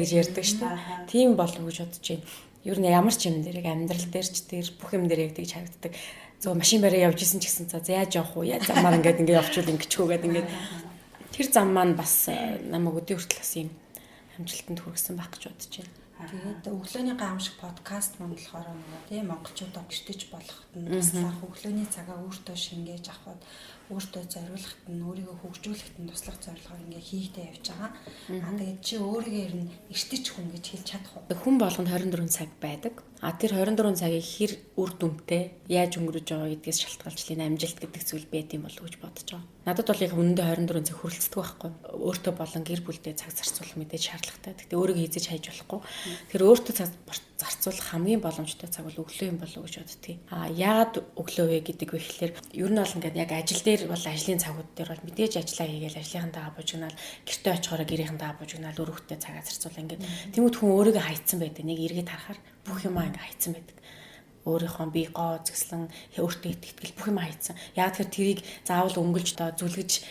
гэж ярьдаг шүү дээ. Тийм болов гэж бодож байна. Ер нь ямар ч юм дээр амьдрал дээр ч тэр бүх юм дээр яг тэгж харагддаг. Зөв машин бараа явж исэн ч гэсэн за яаж явах вэ? Яаж замаар ингээд явчихвал ингэчгөө гэдэг ингээд тэр зам маань бас намайг өдөө хүртэл бас юм амжилтанд хүргэсэн байх гэж бодож байна. Тэгээд өглөөний гамшиг подкаст мөн болохоор нөгөө тийм монголчуудаа бэртэж болоход нь туслах өглөөний цагаа өөртөө шингээж авахд өөртөө зориулахад нь өөрийгөө хөгжүүлэхэд нь туслах зорилгоор ингээ хийхдээ явж байгаа. Тэгээд чи өөрийгөө ер нь эртэж хүн гэж хэлж чадах уу? Хүн болгонд 24 цаг байдаг. Тэр 24 цагийг хэр үр дүнтэй яаж өнгөрөж байгаа гэдгээс шалтгаалж энэ амжилт гэдэг зүйл байд юм болов уу гэж бодож байгаа. Надад бол яг үнэндээ 24 цаг хүрэлцдэг байхгүй. Өөртөө болон гэр бүлдээ цаг зарцуулах мэдээж шаардлагатай. Гэхдээ өөрийгөө хийж хайж болохгүй. Тэр өөртөө цаг зарцуулах хамгийн боломжтой цаг бол өглөө юм болов уу гэж боддгийг. Яагаад өглөө вэ гэдэг вэ гэхээр ер нь бол ингээд яг ажил дээр бол ажлын цагууд дээр бол мэдээж ажиллаа хийгээл ажлынхаа бужигнаал гэртээ очихороо гэрийнхээ бужигнаал өөр хүүхдэд цагаа зарцуулаа ингээд тэмүүт хүн өөрийгөө хайцсан байдаг. Нэг эргээд харахаар бүх юмаа ингээд хайцсан байдаг. Өөрийнхөө бие гоо згслэн өөртөө итгэл бүх юм хайцсан. Яг тэр тэрийг заавал өнгөлж доо зүлгэж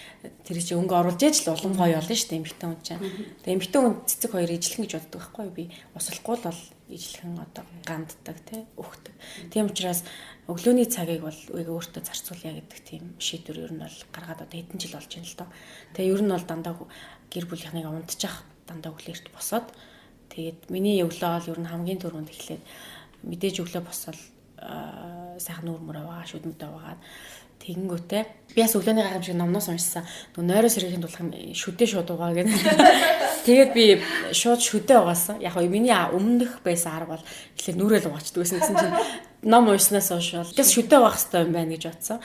тэр чинь өнгө оруулж ээж л улам гоё болно шүү дээ эмхтэн хүн чинь. Тэгээ эмхтэн хүн цэцэг хоёр ижилхэн гэж боддог байхгүй би. Услахгүй л бол ижилхэн одоо ганддаг тий өгдөг. Тийм учраас өглөөний цагийг бол өөртөө зарцуулъя гэдэг тийм шийдвэр ер нь бол гаргаад одоо хэдэн жил болж байна л доо. Тэгээ ер нь бол дандаа гэр бүлийнхнийг унтчих дандаа өглөөрт босоод тэгээд миний өглөө бол ер нь хамгийн түрүүнд эхлээд мэдээж өглөө босоод сайхан нүүр мөрөө байгаа шүдмөдөө байгаа. Тэгэнгүүтээ би бас өглөөний гайхамшиг номноос уншсан. Нойроо сэргийн тулах шүдээ шууд угаа гэнэ. Тэгээд би шууд шүдээ угаасан. Яг нь миний өмнөх байсан арга бол эхлээд нүрэл угаачдаг гэсэн чинь ном уншснаас хойш бол тэгс шүдээ угаах хэрэгтэй юм байна гэж бодсон.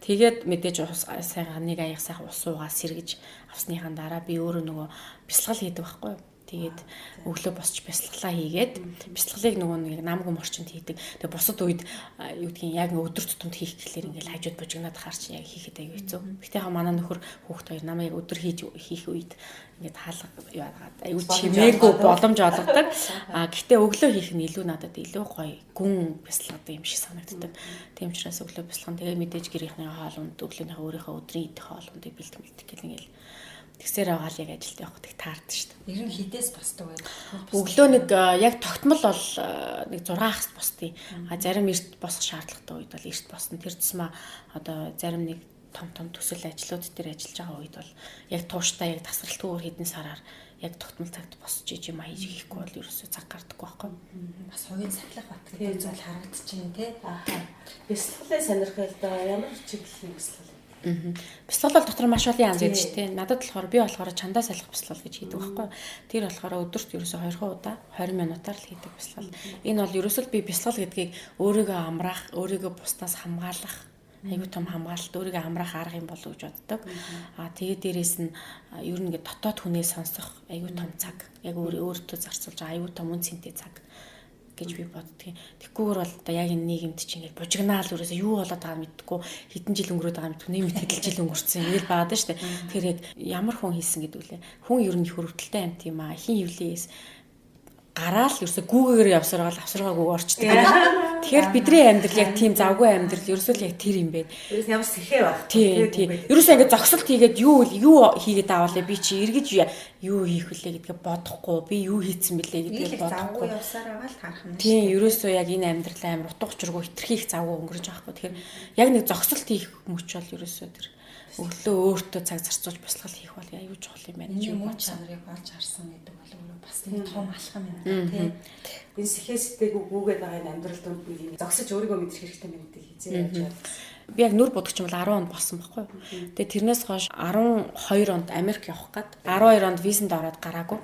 Тэгээд мэдээж сайхан нэг аяг сайхан ус уугаа сэргэж авсныхаа дараа би өөрөө нөгөө бясалгал хийдэг байхгүй юу? Тэгээд өглөө босч бясалгалаа хийгээд бясалгалыг нөгөө нэг намгүй морчинд хийдэг. Тэгээд бусад үед юу гэдгийг яг өдөр тутамд хийх гэхлээр ингээл хажууд бужигнаад харч яг хийхэд аягүй хэцүү. Гэтэ хаа манай нөхөр хүүхд хоёр намайг өдөр хийх үед ингээд хаалга яагаад аягүй чимээгүй боломж олгодог. Гэтэ өглөө хийх нь илүү надад илүү гоё гүн бясалгадаг юм шиг санагддаг. Тийм учраас өглөө бясалган тэгээд мэдээж гэрийнхний хоолунд өглөөнийхөө өөрийнхөө өдрийн идэх хоолундыг бэлтгэх гэл ингээл тэгсээр аваад яг ажилд явах гэх таард шүү дээ. Ер нь хідээс босдог байх. Өглөө нэг яг тогтмол бол нэг 6 хагас босдгийг. Зарим эрт босох шаардлагатай үед бол эрт босно. Тэр тусмаа одоо зарим нэг том төсөл ажлууд дээр ажиллаж байгаа үед бол яг тууштай яг тасралтгүйгээр хэдэн сараар яг тогтмол цагт босч юм хийж хийхгүй бол ерөөсөө цаг гардаггүй байхгүй. Бас хувийн сахилах бат гэдэг зүйл харагдчихээн тий. Бясалгалын сонирхол да ямар чиглэлийн бясалгал. Бясалгал дотор маш олон янз байдаг шүү дээ. Надад болохоор би болохоор чандаа салхах бясалгал гэж хийдэг байхгүй. Тэр болохоор өдөрт ерөөсөө 2 удаа 20 минутаар л хийдэг бясалгал. Энэ бол ерөөсөө би бясалгал гэдгийг өөрийгөө амраах, өөрийгөө бусдаас хамгаалах, айгуу том хамгаалалт, өөрийгөө амраах арга юм болов уу гэж боддог. Тэгээд дээрэс нь ер нь ингээд дотоод хүнээс сонсох айгуу том цаг. Яг өөртөө зарцуулж байгаа айгуу том үн цэнтэй цаг гэж би боддгийн. Тэгхгүйгээр бол одоо яг энэ нийгэмд чинь ингээд бужигнаал өрөөсөө юу болоод байгааг мэдгүй хэдэн жил өнгөрөөд байгаа мэдгүй нэмэт хэдэн жил өнгөрцөн ингээл баадаг шүү дээ. Тэгэхээр яг ямар хүн хийсэн гэдэг үлээ. Хүн ер нь хөрөвдөлтэй амт юм аа. Хин хөвлээс гараал ерөөсөө гүүгээр явсаргаал авсаргаагүй орчдөг. Тэгэхээр бидний амьдрал яг тийм завгүй амьдрал ерөөсөө л яг тэр юм бэ. Ерөөс ямар сэхээ баг. Тийм. Ерөөсөө ингээд зогсолт хийгээд юу хийгээд аваалаа би чи эргэж юу хийх вүлээ гэдгээ бодохгүй би юу хийцэн бэлээ гэдгээ бодохгүй явсараа л харах юм. Тийм ерөөсөө яг энэ амьдрал амар утга учиргүй хитрхи их завгүй өнгөрөж байгаа байхгүй. Тэгэхээр яг нэг зогсолт хийх мөч бол ерөөсөө тэр өглөө өөртөө цаг зарцуулж бясалгал хийх бол аюул чухал юм байна. Энэ мөн чанарыг олж харсан гэдэг бол өөрөө бас нэг том алхам юм байна тийм. Энэ сэхээстэйг гүүгээд байгаа энэ амьдрал донд би зогсож өөрийгөө мэдрэх хэрэгтэй мэдээ хийзээ яаж байна. Би яг нүр будагч юм бол 10 онд болсон байхгүй. Тэгээ тэрнээс хойш 12 онд Америк явах гээд 12 онд визэнд ороод гараагүй.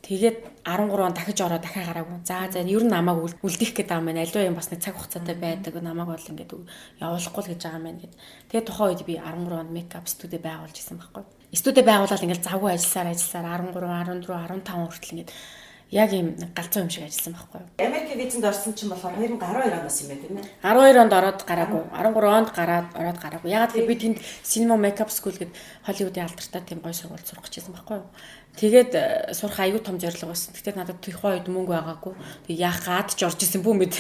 Тэгээд 13 он дахиж ороод дахиад гараагүй. За ер нь намайг үлдэх гээд байгаа юм байна. Аливаа юм бас нэг цаг хугацаатай байдаг. Намайг бол ингээд явуулахгүй л гэж байгаа юм байна гэд. Тэгээд тухайн үед би 13 онд мейкап студи байгуулж исэн байхгүй. Студи байгуулаад ингээд завгүй ажилласаар 13, 14, 15 хүртэл ингээд яг юм галзуу юм шиг ажилласан байхгүй. Америк визэнд орсон чинь болохоор 2012 оноос юм байна тийм ээ. 12 онд ороод гараагүй. 13 онд ороод гараагүй. Ягаад гэвэл би тэнд Cinema Makeup School гэдэг Холливуудын алдартай тийм гоё сургуульд сурах гэжсэн байхгүй юу. Тэгээд сурах аюу том зорилго байсан. Тэгтээ надад түүх үед мөнгө байгаагүй. Тэг яах гад ч орж исэн бүү мэд.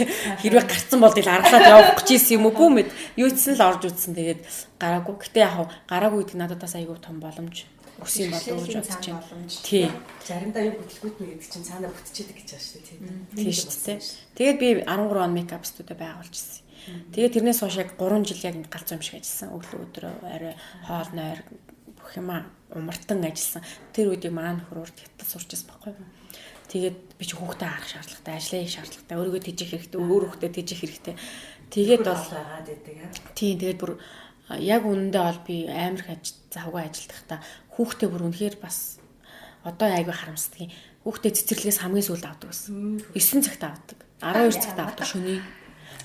Хэрвээ гарцсан бол ил аргалаад явах гэж исэн юм уу бүү мэд. Юу ч гэсэн л орж үзсэн. Тэгээд гараагүй. Гэтэ яг гараагүй гэдэг надад бас аюу том боломж. өсөн болов гэж бодож байна. Боломж. Тий. Заримдаа юу бүтлгүүтнэ гэдэг чинь цаанаа бүтчихэд гэж байна шүү дээ. Тийм шүү дээ. Тэгээд би 13 он мейкап студио байгуулчихсан. Тэгээд тэрнээс хойш яг 3 жил яг ингэ галзуу юм шиг ажилласан. Өглөө өдрөө орой хоол нойр бүх юма умартан ажилласан. Тэр үеийг маань хөрөөр хятад сурч байсан байхгүй юу? Тэгээд би ч хүүхдээ харах шаардлагатай, ажиллах шаардлагатай, өөрийгөө тэжих хэрэгтэй, өөр хүүхдээ тэжих хэрэгтэй. Тэгээд бол байгаад байдаг. тийм тэгээд бүр яг үнэндээ бол би амар их завгүй ажилдахдаа хүүхдээ бүр үнэхээр бас одоо айгүй харамсдаг. Хүүхдээ цэцэрлэгээс хамгийн сүүлд авдаг байсан. 9 цагт авдаг. 12 цагт авдаг шөнийн.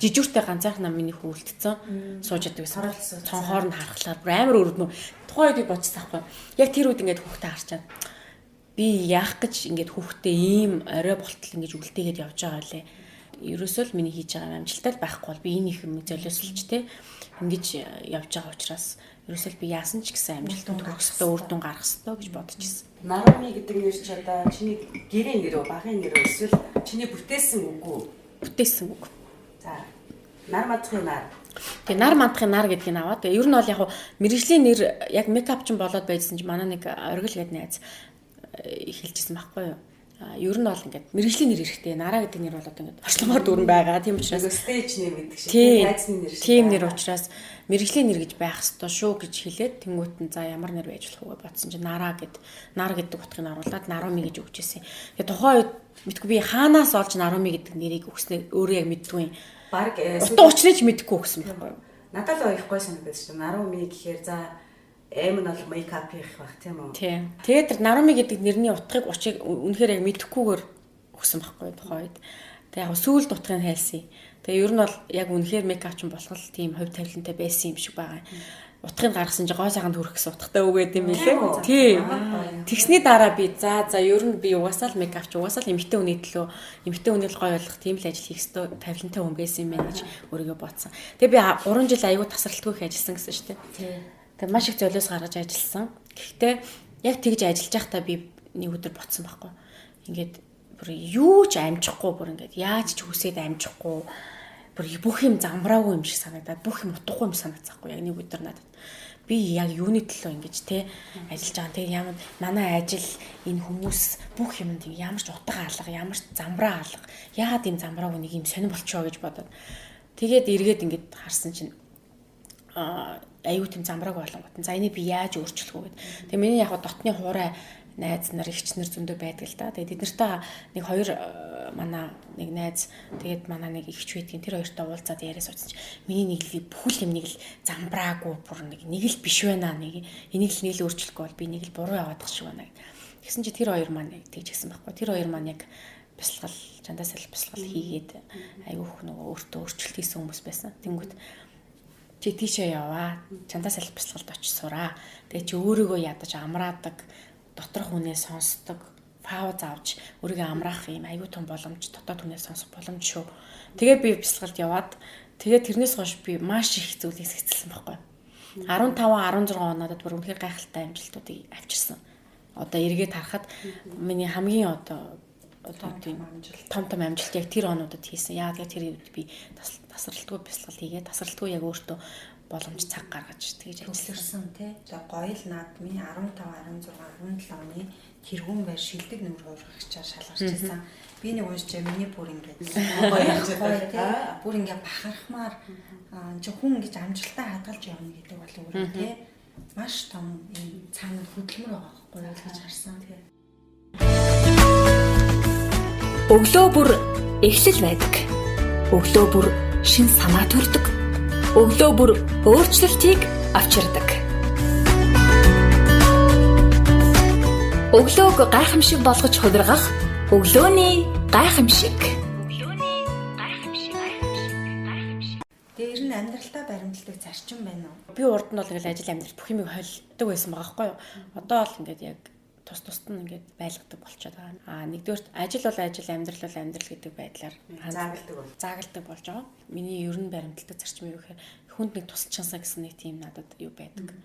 Жижигүүртэй ганцаархан миний хүү үлдсэн. Сууж яадаг байсан. Цонхоор нь харахлаар бүр амар өрөвднө. Тухайн үед би бодсон байхгүй. Яг тэр үед ингээд хүүхдээ харчаад би яах гэж ингээд хүүхдээ ийм орой болтол ингэж үлдээгээд явж байгаа байлээ. Ерөөсөө л миний хийж байгаа амжилттай байхгүй бол би энэ их юм золиослж те ингэж явж байгаа учраас ерөөсөө би яасан ч гэсэн амжилтанд хүрэх ёстой, үр дүн гаргах ёстой гэж бодож ирсэн. Наруми гэдэг нэр чи одоо чиний гэрээ нэр үү, багын нэр үү, эсвэл чиний бүтээсэн үг үү? Бүтээсэн үг. За. Нар мадахын нар. Тэгээ нар мандахын нар гэдгийг аваад тэгээ ер нь бол яг мэрэгжлийн нэр яг мейкап ч болоод байжсэн чи манай нэг оргил гэдэг найз хэлжсэн байхгүй юу. Ер нь бол ингээд мэрэгжлийн нэр хэрэгтэй. Нараа гэдэг нэр бол одоо ингээд орчлогоор дүүрэн байгаа. Тийм учраас стейж нэр гэдэг шиг найзны нэр шиг. Тийм нэр учраас мэрэгжлийн нэр гэж байх ёстой шүү гэж хэлээд тэнгуут нь за ямар нэр байж болох вэ бодсон чи нараа гэдэг утгыг оруулаад наруми гэж өгчээсэн. Тэгээ тухайн үед мэдгүй би хаанаас олж наруми гэдэг нэрийг өгснээ өөрөө яг мэдгүй. Баг утга учрыг мэдгүй өгсөн байхгүй юу. Надад л ойлгохгүй санагдаж шүү. Наруми гэхээр за эм нь бол мейкап хийх байх тийм үү? Тийм. Тэгээд наруми гэдэг нэрний утгыг учрыг үнэхээр яг мэдэхгүйгээр өгсөн байхгүй тухайн үед. Тэгээд яг сүүлд утгыг хэлсэн. Тэгээд ер нь бол яг үнэхээр мейкап ч болох л тийм хувь тавилантай байсан юм шиг байгаа. Утгыг гаргасан чи гоо сайханд хүрэх гэсэн утгатай үг гэдэг юм билээ. Тийм. Тэгсний дараа би за ер нь би угаасаа л мейкап ч угаасаа л эмэгтэй хүний төлөө эмэгтэй хүний л гоё болох тийм л ажил хийх ёстой тавилантай хүн байсан юм байна гэж өөрийгөө бодсон. Тэгээд би 3 жил аягүй тасралтгүй их ажилласан гэсэн шүү дээ. Тийм. Тэгээд маш их золиос гаргаж ажилласан. Гэхдээ яг тэгж ажиллаж байхдаа би нэг өдөр ботсон байхгүй. Ингээд бүр юу ч амжихгүй бүр ингээд яаж ч хүсээд амжихгүй бүр бүх юм замбраагүй юм шиг санагдаад бүх юм утгагүй юм санагдахгүй яг нэг өдөр надад би яг юуны төлөө ингэж те ажиллаж байгаа. Тэгээд ямар манай ажил энэ хүмүүс бүх юмд ямар ч утга алга, ямар ч замбраа алга. Яагаад ийм замбраагүй нэг юм сонир болчихоо гэж бодоод тэгээд эргээд ингээд харсан чинь аюу тийм замбрааг болонгот. За энийг би яаж өөрчлөх вэ гэдэг. Тэгээ миний яг дотны хуурай найз нар ихч нар зөндөө байдаг л да. Тэгээ бид нартай нэг хоёр манай нэг найз тэгээд манай нэг ихч байдгийн тэр хоёртой уулзаад яриа суусан чи миний нэг л бүхэл юм нэг л замбраагүй бүр нэг л биш байна. Нэг энийг л нийл өөрчлөхгүй бол би нэг л буруу яваадах шиг байна. Тэгсэн чи тэр хоёр маань тэгж гисэн байхгүй. Тэр хоёр маань яг бясалгал чандаа салхи бясалгал хийгээд аюу хөх нөгөө өөртөө өөрчлөлт хийсэн хүмүүс байсан. Тэнгүүт чи тийшээ яваа. Чандаа салхи бясалгалд очиж сураа. Тэгээ чи өөрийгөө ядаж амраадаг, доторх хүнээс сонсдог, пауз авч өөрийгөө амраах юм аюу тун боломж, дотоод хүнээс сонсох боломж шүү. Тэгээ би бясалгалд яваад тэгээ тэрнээс хойш би маш их зүйлийг сэцэлсэн байхгүй. 15 16 оноод бүр үнэхээр гайхалтай амжилтуудыг авчирсан. Одоо эргээд харахад миний хамгийн одоо тийм том амжилт яг тэр онуудад хийсэн. Яг тэр үед би тасралтгүй бясалгал хийгээд тасралтгүй яг өөртөө боломж цаг гаргаж тэгж ажилласан тий. За гоё л наад миний 15 16 17 оны тэргүүн байр шилдэг нүүр урагчаар шалгарч байсан. Би нэг уншиж миний бүр ингээд гоё тий. Бүр ингээд бахархмаар чи хүн ингэж амжилтаа хадгалж явна гэдэг бол өөрөө тий. Маш том юм цаана хөдөлмөр байгаа байхгүй юу гэж харсан тий. Өглөө бүр эхлэл байдаг. Өглөө бүр шин санаа төрдөг. Өглөө бүр өөрчлөлтийг авчирдаг. Өглөөг гайхамшиг болгож хувиргах өглөөний гайхамшиг. Дээр нь амьдралтаа баримтлагдаг зарчим байна уу? Би урд нь бол ингээл ажил амьдрал бүх юмыг холддог байсан байгаа байхгүй юу. Одоо бол ингээд яг тус нь ингээд байлгадаг болчиход байгаа. Нэгдүгээр ажил бол ажил, амьдрал бол амьдрал гэдэг байдлаар заагалдаг болж байгаа. Миний ерөн баримтлагдаг зарчим юу гэхээр хүнд нэг тусалж чансан гэсэн нэг тийм надад юу байдаг.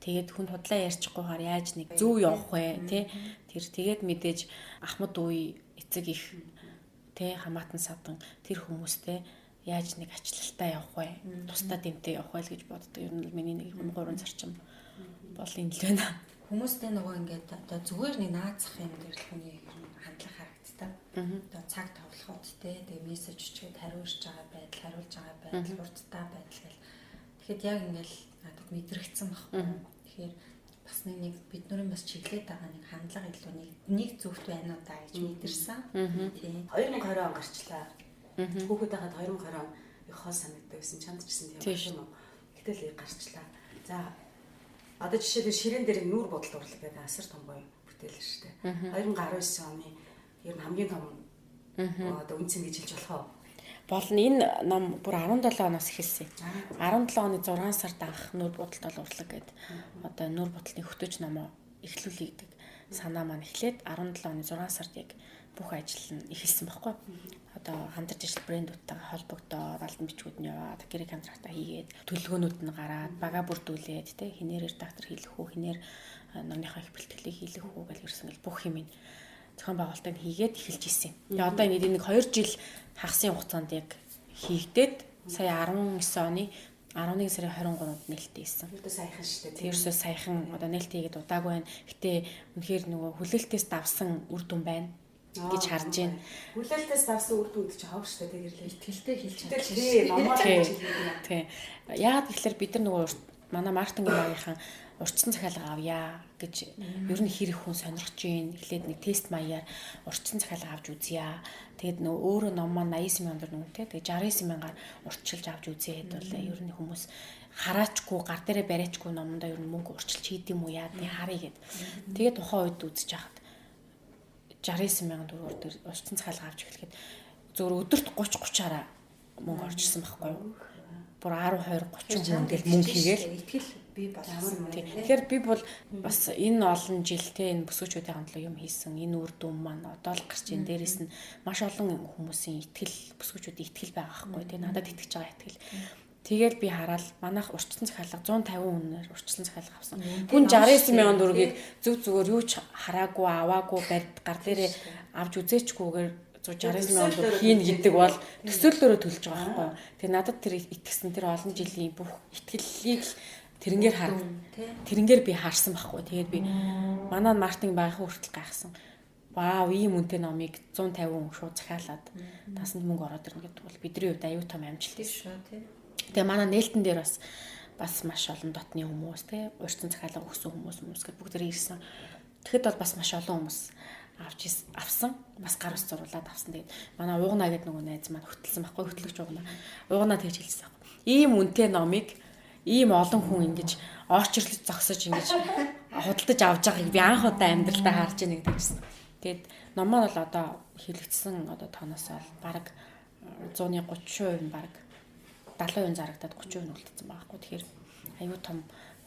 Тэгээд хүнд худлаа ярьчихгүйгээр яаж нэг зөв явах вэ тий? Тэр тэгээд мэдээж ахмад үе эцэг их тий хамаатан садан тэр хүмүүстэй яаж нэг ачлалтаа явах вэ? Тусдаа дэмтэй явах вэ гэж боддог. Ер нь миний нэг гурван зарчим бол энэ л байна. Хүмүүстэй нөгөө ингээд одоо зүгээр нэг наацах юм дээр л хүний хандлага харагддаг. Одоо цаг товлоход тэгээ мессеж өчгээд хариулж байгаа байдал, хурдтай байдал гэл. Тэгэхэд яг ингээд надад мэдрэгдсэн баггүй. Тэгэхээр бас нэг бидний бас чиглээд байгаа нэг хандлага илүү нэг зөвхт байна уу да гэж мэдэрсэн. Тийм. 2020 он гарчлаа. Хүүхэд байхад 2020 он их хол санагддаг гэсэн чамд ч гэсэн тийм юм уу? Гэтэл гарчлаа. За одоо жишээлбэл ширээн дээр нүүр бодолд урлаг гэдэг асар том гоё бүтээл шүү дээ. 2019 оны ер нь хамгийн том одоо үнцэн гэж хэлж болох уу? Болно. Энэ ном бүр 17 оноос эхэлсэн. 17 оны 6 сард анх нүүр бодолд урлаг гэдэг одоо нүүр бодлын хөтөж номоо эхлүүлээ гэдэг санаа маань эхлээд 17 оны 6 сард яг бүх ажил нь эхэлсэн байхгүй. Одоо хамтарч ажил брэндүүдтэйгээ холбогдоод албан бичгүүд нь яваад гэрэг контрактаа хийгээд төлөвлөгөөнүүд нь гараад бага бүрдүүлээд тэ хинээр редактор хийх үү, хинээр номынхаа их бэлтгэлийг хийх үү гэж ирсэн гэл бүх юм зохион байгуулалтыг хийгээд эхэлж ирсэн. Тэгээ одоо нэг 2 жил хагасын хугацаанд яг хийгдээд сая 19 оны 11 сарын 23-нд нээлттэй хийсэн. Өөртөө саяхан шүү дээ. Тэрсээ саяхан одоо нээлттэй хийгээд удаагүй байна. Гэтэ үнэхээр нөгөө хүлээлтээс давсан үр дүн байна гэж харж байна. Хүлээлтээс давсан үр дүнд чи хав шүү дээ гэрлээ. Итгэлтэй хэлж чадчих. Тийм, номоор хэлж хэлээ. Тийм. Яагаад гэхээр бид нар нөгөө манай маркетинг багийнхан урьдчилан захиалга авъя гэж ер нь хэр их хүн сонирхож байна. Эхлээд нэг тест маягаар урьдчилан захиалга авч үзье. Тэгээд нөгөө өөрөө ном маань 89 сая төгрөг үнэтэй. Тэгээд 69 сая урьдчилж авч үзье хэд бол ер нь хүмүүс хараачгүй гар дээрээ бариачгүй номондоо ер нь мөнгө урьдчилж хийдэм үү яа харъя гэд. Тэгээд тухайн үед үзэж хахад 69 сая төгрөгөөр урьдчилан захиалга авч эхлэхэд зөвөр өдөрт 30-30-аараа мөнгө орчихсон байхгүй юу? Бүр 10 20 30 хүндэл мөнгө хийгээл итгэл би болсон. Тэгэхээр би бол бас энэ олон жилтэй энэ бүсгүүчүүдийн хандлага юм хийсэн. Энэ үр дүн маань одоо л гарч ийн. Дээрээс нь маш олон хүмүүсийн итгэл бүсгүүчүүдийн итгэл байгаа байхгүй. Тэгээ надад итгэж байгаа итгэл. Тэгээд би хараад манайх урьдчилан захиалга 150 үнээр урьдчилан захиалга авсан. Хүн 69 сая төгрөгийг зөв зүгээр юу ч хараагүй аваагүй гар дээрээ авч үзээчгүйгээр 169 сая төгрөг хийн гэдэг бол төсөөллөөрөө төлж байгаа байхгүй. Тэгээ надад тэр итгэсэн тэр олон жилийн бүх итгэлийг тэрнгээр харав. Тэрнгээр би харсан байхгүй. Тэгээд би манай маркетинг багийнхаа хүртэл гайхсан. Вау, ийм үнэтэй номыг 150 хүн шууд захиалаад тасанд мөнгө ороод ирнэ гэдэг бол бидний хувьд аюу тум амжилт шүү тий. Тэгээ манай нээлтэн дээр бас маш олон дотны хүмүүс тий урьдчилан захиалга өгсөн хүмүүс гэдэг бүгд ирсэн. Тэгэхэд бол бас маш олон хүмүүс авсан бас гар ус зуруулаад авсан. Тэгээд манай уугнаа гэдэг нөгөө найз маань хөтлсөн байхгүй хөтлөгч уугнаа. Уугнаа тэгж хэлсэн байхгүй. Ийм үнэтэй номыг ийм олон хүн ингэж орчрлож зогсож ингэж худалдаж авч байгааг би анх удаа амьдралдаа харж байна гэдэгсэн. Тэгээд ном маань бол одоо хэлэгдсэн одоо тооноос бол бараг 130% бараг 70% зарагдаад 30% нь үлдсэн байгаа байхгүй. Тэгэхээр аюу том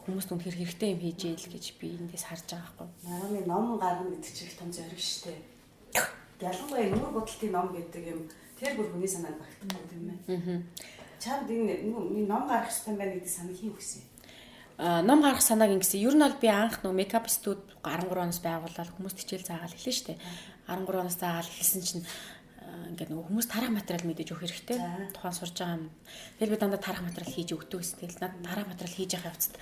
хүмүүс үнэхээр хэрэгтэй юм хийж ийл гэж би эндээс харж байгаа байхгүй. Нарны ном гарна гэдэг чинь их том зориг шүү дээ. Ялангуяа нүүр бодлын ном гэдэг юм тэр бүр хүний санаанд багтдаг юм байна. Чамд энэ ном гарах хэрэгтэй байна гэдэг санаа хин өгсөн. Ном гарах санааг ингэсэн. Ер нь бол би анх нөгөө мейкап студ 13 оноос байгуулаад хүмүүст хичээл заагаал эхлэн штэ. 13 оноос заагаал эхэлсэн чинь ингээд нөгөө хүмүүс тарах материал мэдээж өгөх хэрэгтэй. Тухайн сурж байгаа юм. Тэгэл би дандаа тарах материал хийж өгдөг гэсэн. Тэгэл надад тарах материал хийж явах явцад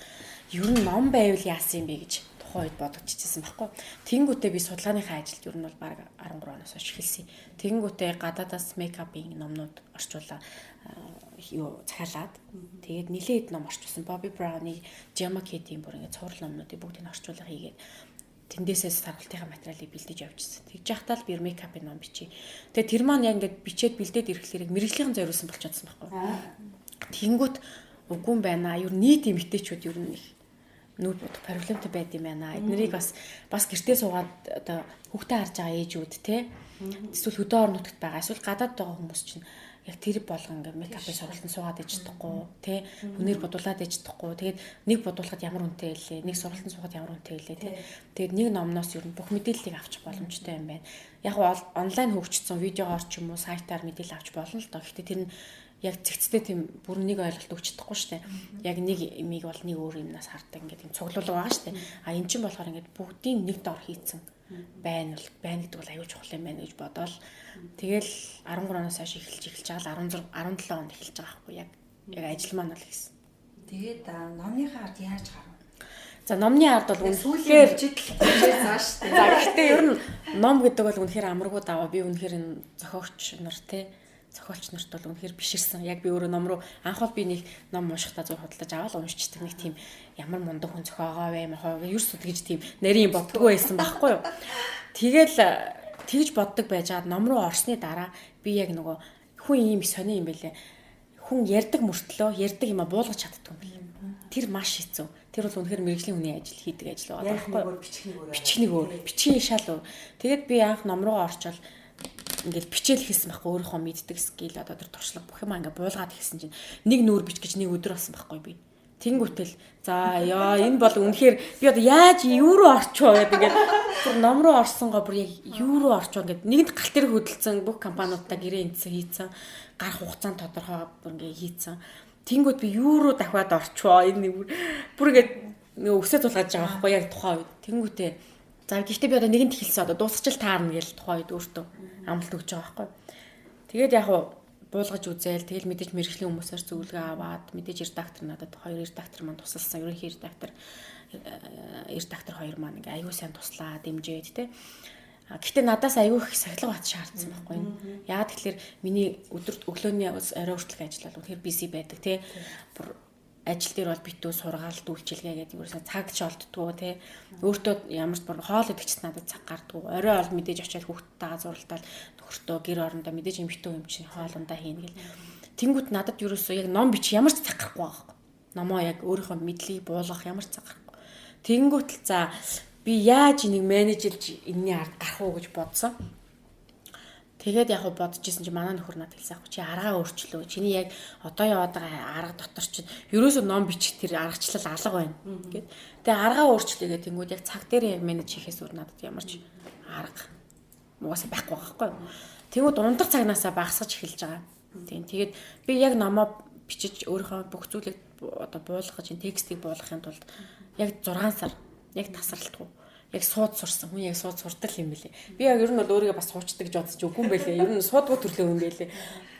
ер нь ном байвал яасан юм бэ гэж тухайн үед бодогдчихсэн байхгүй. Тэнгүүтээ би судалгааныхаа ажилд ер нь бол баг 13 оноос хойш эхэлсэн. Тэнгүүтээ гадаадаас мейкапын номнууд орчуулаа захиалаад тэгээд нилээд ном орчуулсан. Bobbi Brown-ы Gemma Kate-ийн бүр ингээд цуврал номнуудыг бүгдийг орчуулга хийгээд тэндээсээ саргалтынхаа материалыг бэлдэж явжсэн. Тэгж яхтаа л би мейкапын ном бичиж. Тэгээд тэр маань яг ингээд бичээд бэлдээд ирэхлээр мэрэгжлийн зориулсан болчихсон байхгүй. Тэнгүүт үгүй юм байна. Юу нийт эмэгтэйчүүд ер нь их нүүр бодох проблемтэй байд юм байна. Эднэрийг бас гэртээ суугаад одоо хүүхдээ харж байгаа ээжүүд те эсвэл хөдөө орон нутагт байгаа эсвэл гадаад байгаа хүмүүс чинь яг тэр болгон ингээ мейкапын сургалтанд суугаад ээж чадахгүй тий хүнээр бодуулаад ээж чадахгүй тэгээд нэг бодуулахад ямар үнэтэй илээ нэг сургалтанд суугаад ямар үнэтэй илээ тий тэгээд нэг номноос ер нь бүх мэдээллийг авчих боломжтой юм байна. Яг онлайн хөгжсөн видеогоор ч юм уу сайтаар мэдээлэл авч болно л доо. Гэхдээ тэр нь яг зэгцтэй тийм бүр нэг ойлголт өгч чадахгүй шүү дээ. Яг нэг имийг бол нэг өөр юмнаас хардаг ингээд юм цуглуулга байгаа шүү дээ. А эн чинь болохоор ингээд бүгдийн нэг дор хийцэн байна гэдэг бол аюул чухал юм байна гэж бодоол. Тэгэл 13 оноос хойш эхэлж байгаа л 17 онд эхэлж байгаа байхгүй яг ажил маань бол хийсэн. Тэгээд номныхаа ард яаж гарав? За номны ард бол үнэхээр зааш за гэхдээ ер нь ном гэдэг бол үнэхээр амаргүй даваа. Би үнэхээр энэ зохиогч нар зохиолч нарт бол үнэхээр биширсэн. Яг би өөрөө ном руу анх бол би нэг ном уншихтаа зөв худалдаж аваад уншчихдаг нэг тийм ямар мундаг хүн зохиогоо вэ махаа ерөөс тэгж тийм нарийн боддгоо байсан байхгүй юу. Тэгэл тэгж боддог байжгаад ном руу орсны дараа би яг нөгөө хүн ийм сони юм бэлээ. Хүн ярддаг мөртлөө ярддаг юма буулгаж чаддаг юм бэлээ. Тэр маш хэцүү. Тэр бол үнэхээр мэрэгжлийн хүний ажил хийдэг ажил байгаа байхгүй юу. Бичгийн өөр, бичгийн шал өөр. Тэгээд би анх ном руу орчвол ингээд бичээл хийсэн байхгүй өөрийнхөө мэддэг скил одоо тэр туршлага бүх юм ингээд буулгаад хийсэн чинь нэг нүүр бич гэж нэг өдөр болсон байхгүй би. Тэнгүүтэл за яа энэ бол үнэхээр би одоо яаж юу руу орчихоо гэдэг ингээд бүр ном руу орсонгоо бүр яг юу руу орчихоо ингээд нэгд галт тэрэг хөдөлсөн бүх компаниудаа гэрээ энтсэн хийцэн гарах хугацаанд тодорхой бүр ингээд хийцэн. Тэнгүүд би юу руу дахиад орчихоо энэ бүр ингээд нөгөө өсөд тулгаж байгаа байхгүй яг тухайн үед. Тэнгүүтээ за гэхдээ би одоо нэгэнт хэлсэн одоо дуусчил таарна гэж тухайн үед өөртөө амлалт өгч байгаа байхгүй. Тэгээд яг буулгаж үзээл тэгэл мэдээж мэрэгжлийн хүмүүсээр зөвлөгөө аваад мэдээж редактор надад хоёр редактор маань тусалсан. Ерөнхий редактор хоёр маань ингээ аюу сайн туслаа дэмжээд тэ. Гэхдээ надаас аюу их сахилга бат шаардсан байхгүй юу. Яагаад тэгэхээр миний өглөөний орой хүртэлх ажил бол үнэхээр биси байдаг тэ. Бүр ажил дээр бол битүү сургаалт үйлчилгээ гэдэг юусэн цаг ч олддгоо те өөртөө ямар ч бүр хоол идэгч надад цаг гардгуу орой бол мэдээж очиад хүүхдтэйгээ зуралдаал нөхөртөө гэр орондоо мэдээж эмхтэн юм чинь хоолундаа хийнэ гэл тэнгуут надад юусэн яг ном бич ямар ч цаг гарахгүй байхгүй номоо яг өөрийнхөө мэдлийг буулгах ямар ч цаг гарахгүй тэнгуут л за би яаж энийг менежлж энэний ард гарах уу гэж бодсон. Тэгээд яг бодож исэн чи манай нөхөр надад хэлсэн ах чи аргаа өөрчлөө. Чиний яг одоо яваад байгаа арга дотор чинь ерөөсөө ном бичих тэр аргачлал алга байна гэд. Тэгээ аргаа өөрчлөөгээ тэнгууд яг цаг дээр яг менеж хийхээс өөр надад ямар ч арга угаасаа байхгүй байхгүй. Тэнгууд ундаг цагнаасаа багасгаж эхэлж байгаа. Тийм. Тэгээд би яг номоо бичиж өөрийнхөө бүх зүйлийг одоо буулгах чинь текстийг буулгахын тулд яг 6 сар яг тасралтгүй яг сууд сурсан. Хүн яг сууд сурдаг юм бэлээ. Би яг ер нь бол өөрийгөө бас суучдаг гэж бодож үгүй юм бэлээ. Ер нь суудгүй төрлөө юм бэлээ.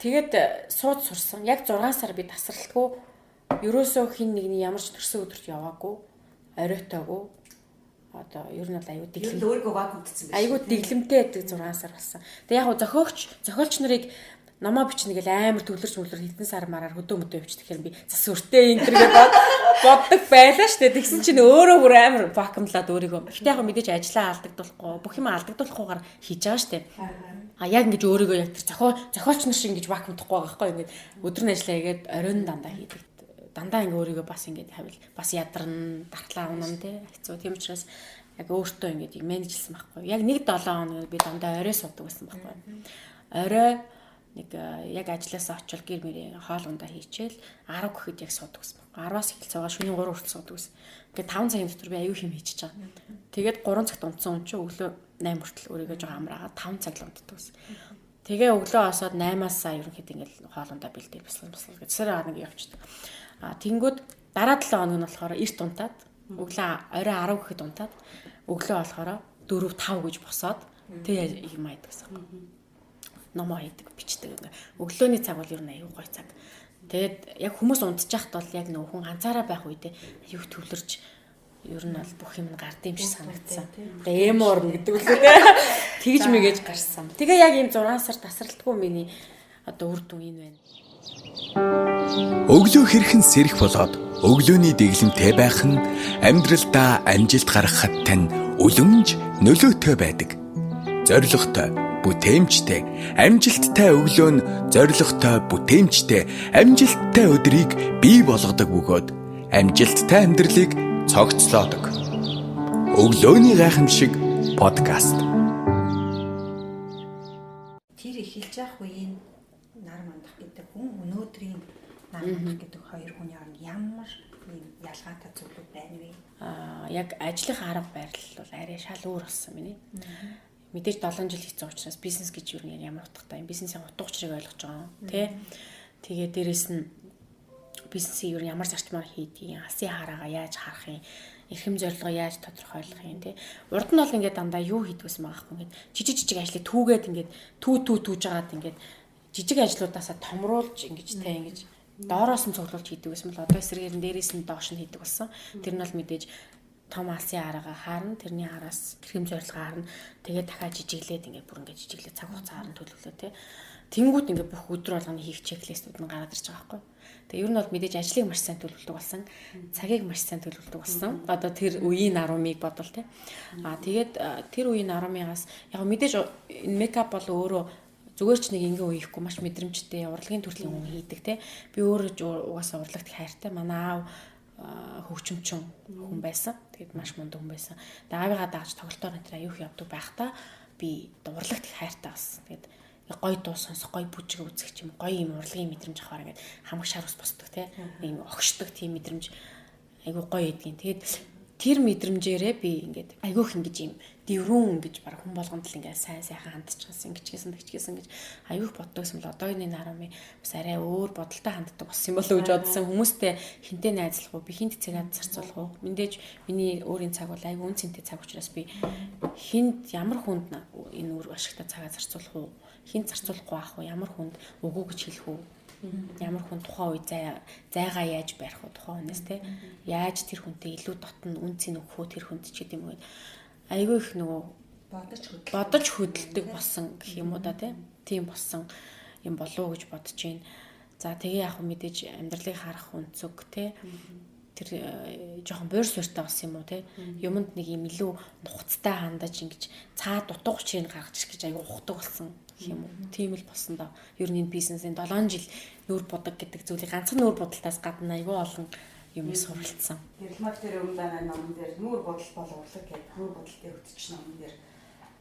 Тэгээд сууд сурсан. Яг 6 сар би тасралтгүй ерөөсөө хин нэгний ямар ч төрсөн өдөрт яваагүй. Оройтойгоо одоо ер нь бол аюу дэглэм. Өөрийгөө вакуумдсан байх. Аюу дэглэмтэй байдаг 6 сар болсон. Тэгээд яг зохиолч нарыг намаа бичнэ гэл амар төвлөрч хэдэн сар мараар хөдөө мөдөө явчих тэгэхээр би зас өртөө энэ төргээ боддог байлаа штэ. Тэгсэн чинь өөрөө бүр амар вакуумлаад өөрийгөө. Гэхдээ яг мэдээж ажиллаа алдагдуулахгүй бүх юм алдагдуулахгүйгээр хийж байгаа штэ. Яг ингэж өөрийгөө яг тэр зохиолч нар шиг ингэж вакуумдахгүй байгаа байхгүй ингэж өдөр нь ажиллаа игээд оройн дандаа хийдэг. Дандаа ингэ өөрийгөө бас ингэж хавил бас ядарна, дартлаа унана те. Хэцүү. Тийм учраас яг өөртөө ингэж менежлсэн байхгүй. Яг 1-7 хоног би дандаа орой суудаг байсан байхгүй. Орой нэг яг ажилласаа очил гэр мэрийн хоолундаа хийчихэл 10 гэхэд яг суудаг гэсэн. 10-аас эхэл цаагаа шөнийн 3 хүртэл суудаг гэсэн. Ингээд 5 цагийн дотор би аюу хэм хийчихэж байгаа. Тэгээд 3 цагт унтсан хүн чинь өглөө 8 хүртэл өөрийгөө жоо амраагаад 5 цаг л унтдаг гэсэн. Тэгээ өглөө осоод 8-аасаа ерөнхийдөө ингээд хоолундаа бэлдээ бясалгал гэж сараа нэг явчихдаг. Тэнгүүд дараа 7 хоног нь болохоор эрт унтаад өглөө орой 10 гэхэд унтаад өглөө болохоор 4-5 гэж босоод тэгээ юм айдаг гэсэн. Номоо хийдэг, бичдэг. Өглөөний цаг бол ер нь аюу гой цаг. Тэгээд яг хүмүүс унтчих бол яг нөх хүн ганцаараа байх үедээ аюу төвлөрч ер нь бол бүх юм гард юм шиг санагдсан. Тэгээ эморн гэдэг үлээ тэгж мэгэж гарсан. Тэгээ яг ийм 6 сар тасралтгүй миний одоо үр дүн энэ байна. Өглөө хэрхэн сэрэх болоод өглөөний дэглэмтэй байх нь амьдралдаа амжилт гаргахад тань үлэмж нөлөөтэй байдаг. Зорилготой бүтээмжтэй, амжилттай өглөө нь зорилготой, бүтээмжтэй, амжилттай өдрийг бий болгодог бөгөөд амжилттай амьдралыг цогцлоодог. Өглөөний гайхамшиг подкаст. Тэр эхэлж явах үеийн нар мандах гэдэг хүн өнөөдрийн нар мандах гэдэг хоёр хүний хооронд ямар ийм ялгаатай зүйлүүд байна вэ? Яг ажлын арга барил бол арай шал өөр болсон миний. Мэдээж 7 жил хийсэн учраас бизнес гэж юу нэг ямар утгатай юм. Бизнесийн утга учирыг ойлгож байгаа. Тэгээ дээрэс нь бизнесийг юу ямар зарчмаар хийдгийг, алсын хараагаа яаж харах юм, эрхэм зорилгоо яаж тодорхойлох юм те. Урд нь бол ингээд дандаа юу хийдгээс маахгүй ингээд жижиг ажлыг түүгээд ингээд түүж жагаад ингээд жижиг ажлуудаасаа томруулж ингэж те ингэж доороос нь цуглуулж хийдэг гэсэн бол одоо эсрэгээр нь дээрээс нь доош нь хийдэг болсон. Тэр нь бол мэдээж том алсын арга харна, тэрний араас хэм зорилгоо харна. Тэгээд дахиад жижиглээд ингээд бүр ингээд жижиглээд цаг хугацаар нь төлөвлөө те. Тэнгүүд ингээд бүх өдөр болгоны хийх чеклистүүд нь гараад ирж байгаа байхгүй. Тэгээ ер нь бол мэдээж ажлыг маш сайн төлөвлөдөг болсон, цагийг маш сайн төлөвлөдөг болсон. Одоо тэр үеийн 10-ыг бодвол те. Тэгээд тэр үеийн 10-аас яг мэдээж мейкап бол өөрөө зүгээр ч нэг ингээ үеихгүй маш мэдрэмжтэй урлагийн төрлийн хүн хийдэг те. Би өөрөө угаасаа урлагт хайртай. Манай аав хөгжимчин хүн байсан. Тэгээд маш мундаг хүн байсан. Тэгээд аавыгаа дааж тоглолтоор энэ аюух явдаг байхдаа би урлагт хайртай болсон. Тэгээд гой дуу сонсох, гой бүжиг үзэх юм, гой юм урлагийн мэдрэмж авахаар ингээд хамаг шар ус босдог те. Ийм огшдог тийм мэдрэмж айгуу гоё эдгийн. Тэгээд тэр мэдрэмжээрээ би ингээд айгүйх ингэж юм дэврүүн гэж баг хүн болгонд л ингээд сайн сайхан хандчихсан тэгчгээсэн гэж айгүйх боддог юм л одоогийн 10-ын бас арай өөр бодолтой ханддаг болсон юм болов уу гэж бодсон. Хүмүүстэй хинтээ найзлах уу, би хинт цагаад зарцуулах уу? Мэдээж миний өөрийн цаг бол айгүй үн цэнтэй цаг учраас би хинт ямар хүнд энэ өөр ашигтай цагаа зарцуулах уу? Хинт зарцуулахгүй байх уу? Ямар хүнд үгүй гэж хэлэх үү? Ямар хүн тухайн үе зайгаа яаж барих вэ тухайн хүнээс те яаж тэр хүнтэй илүү дотн үнцийг өгөх үү тэр хүнд ч гэдэм үү айгүй их нөгөө бодож хөдөлдөг болсон гэх юм уу да тийм болсон юм болов уу гэж бодож байна. За тэгээ яг мэдээж амьдралыг харах үнцөг те тэр жоохон буур суурьтай болсон юм уу те юмд нэг юм илүү нухацтай хандаж ингэж цаа дутуу учрыг гаргаж ирэх гэж айгүй ухдаг болсон юм уу. Тийм л болсон доо. Ер нь энэ бизнесийн 7 жил нүүр бодог гэдэг зүйлийг ганцхан нүүр бодолтоос гадна айгүй олон юм суралцсан. Тэрэлмаг дээр өмнө байгаа номон дээр нүүр бодол бол урлаг гэдэг нүүр бодолтой хөтөч номон дээр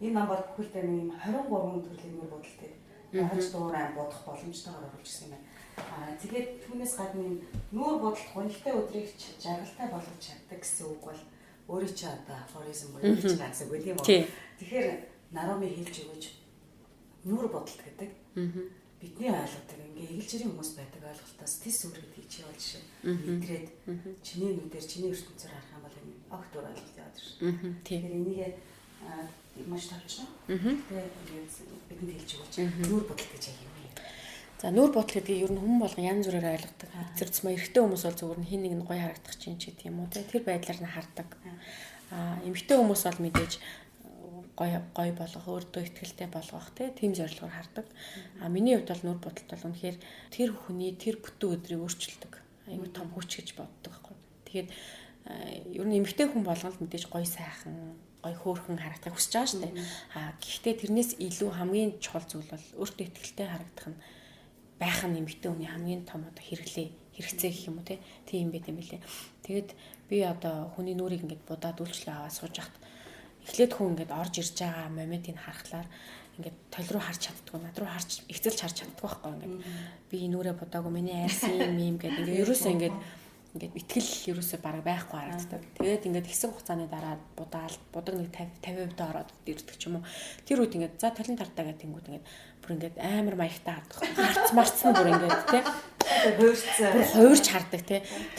энэ ном бол бүхэлдээ нэг 23 төрлийн нүүр бодолтой. Багаж дуурай бодох боломжтойгоор оруулжсэн юм байна. Тэгээд түүнээс гадна нүүр бодолт гонхтой өдрийг жаргалтай болгож чаддаг гэсэн үг бол өөрөө чи одоо афоризм буюу чи ганц үг юм уу? Тэгэхээр Наруми хэлж өгөөж нүүр бодолт гэдэг бидний ойлгодог ингээ эгэлжирийн хүмүүс байдаг ойлголтоос тис үр гэдгийг чи бол жишээ мэдрээд чиний нүдээр чиний ертөнцөөр харах юм бол энэ огт өөр ойлголт яваад байна. Тэгэхээр энийг маш тавчна. Тэгээд бидэнд хэлж өгөөч нүүр бодолт гэж яг юм. За нүүр бодол гэдгийг ер нь хүмүүс болгон янз бүрээр ойлгодог. Зэрэгцмээ эрэгтэй хүмүүс бол зүгээр нь хин нэг нь гоё харагдах чинь ч гэдэг юм уу те тэр байдлаар нь хардаг. Эмэгтэй хүмүүс бол мэдээж гоё болгох, өөртөө ихтгэлтэй болгох тийм зорилгоор хардаг. Миний хувьд бол нүүр бодолт бол үнэхээр тэр хүний тэр бүтэн өдрийг өөрчилдөг. Аюу том хүч гэж боддог байхгүй. Тэгээд ер нь эмэгтэй хүн болгоно л мэдээж гоё сайхан, гоё хөөрхөн харагдах хүсэж байгаа шүү дээ. Гэхдээ тэрнээс илүү хамгийн чухал зүйл бол өөртөө ихтгэлтэй харагдах нь байх нь эмэгтэй хүний хамгийн том одоо хэрэгцээ гэх юм уу тийм байт юм билээ. Тэгээд би одоо хүний нүрийг ингээд будаад үйлчлээ аваад сууж хахад эхлээд хүн ингээд орж ирж байгаа моментыг харахлаар ингээд тол руу харж чаддгүй, над руу харж эцэлж харж чаддгүй байхгүй ингээд би нүрээ будаагүй миний айрсан юм гэдэг ингээд ерөөсөө ингээд итгэл ерөөсөө бараг байхгүй харагддаг. Тэгээд ингээд хэсэг хугацааны дараа будаг нэг 50% ороод ирдэг ч юм уу. Тэр үед ингээд за талын тартаа гэдэг тэнгууд ингээд бүр ингээд амар маягтай хардаг. Марцсан бүр ингээд хуурч хардаг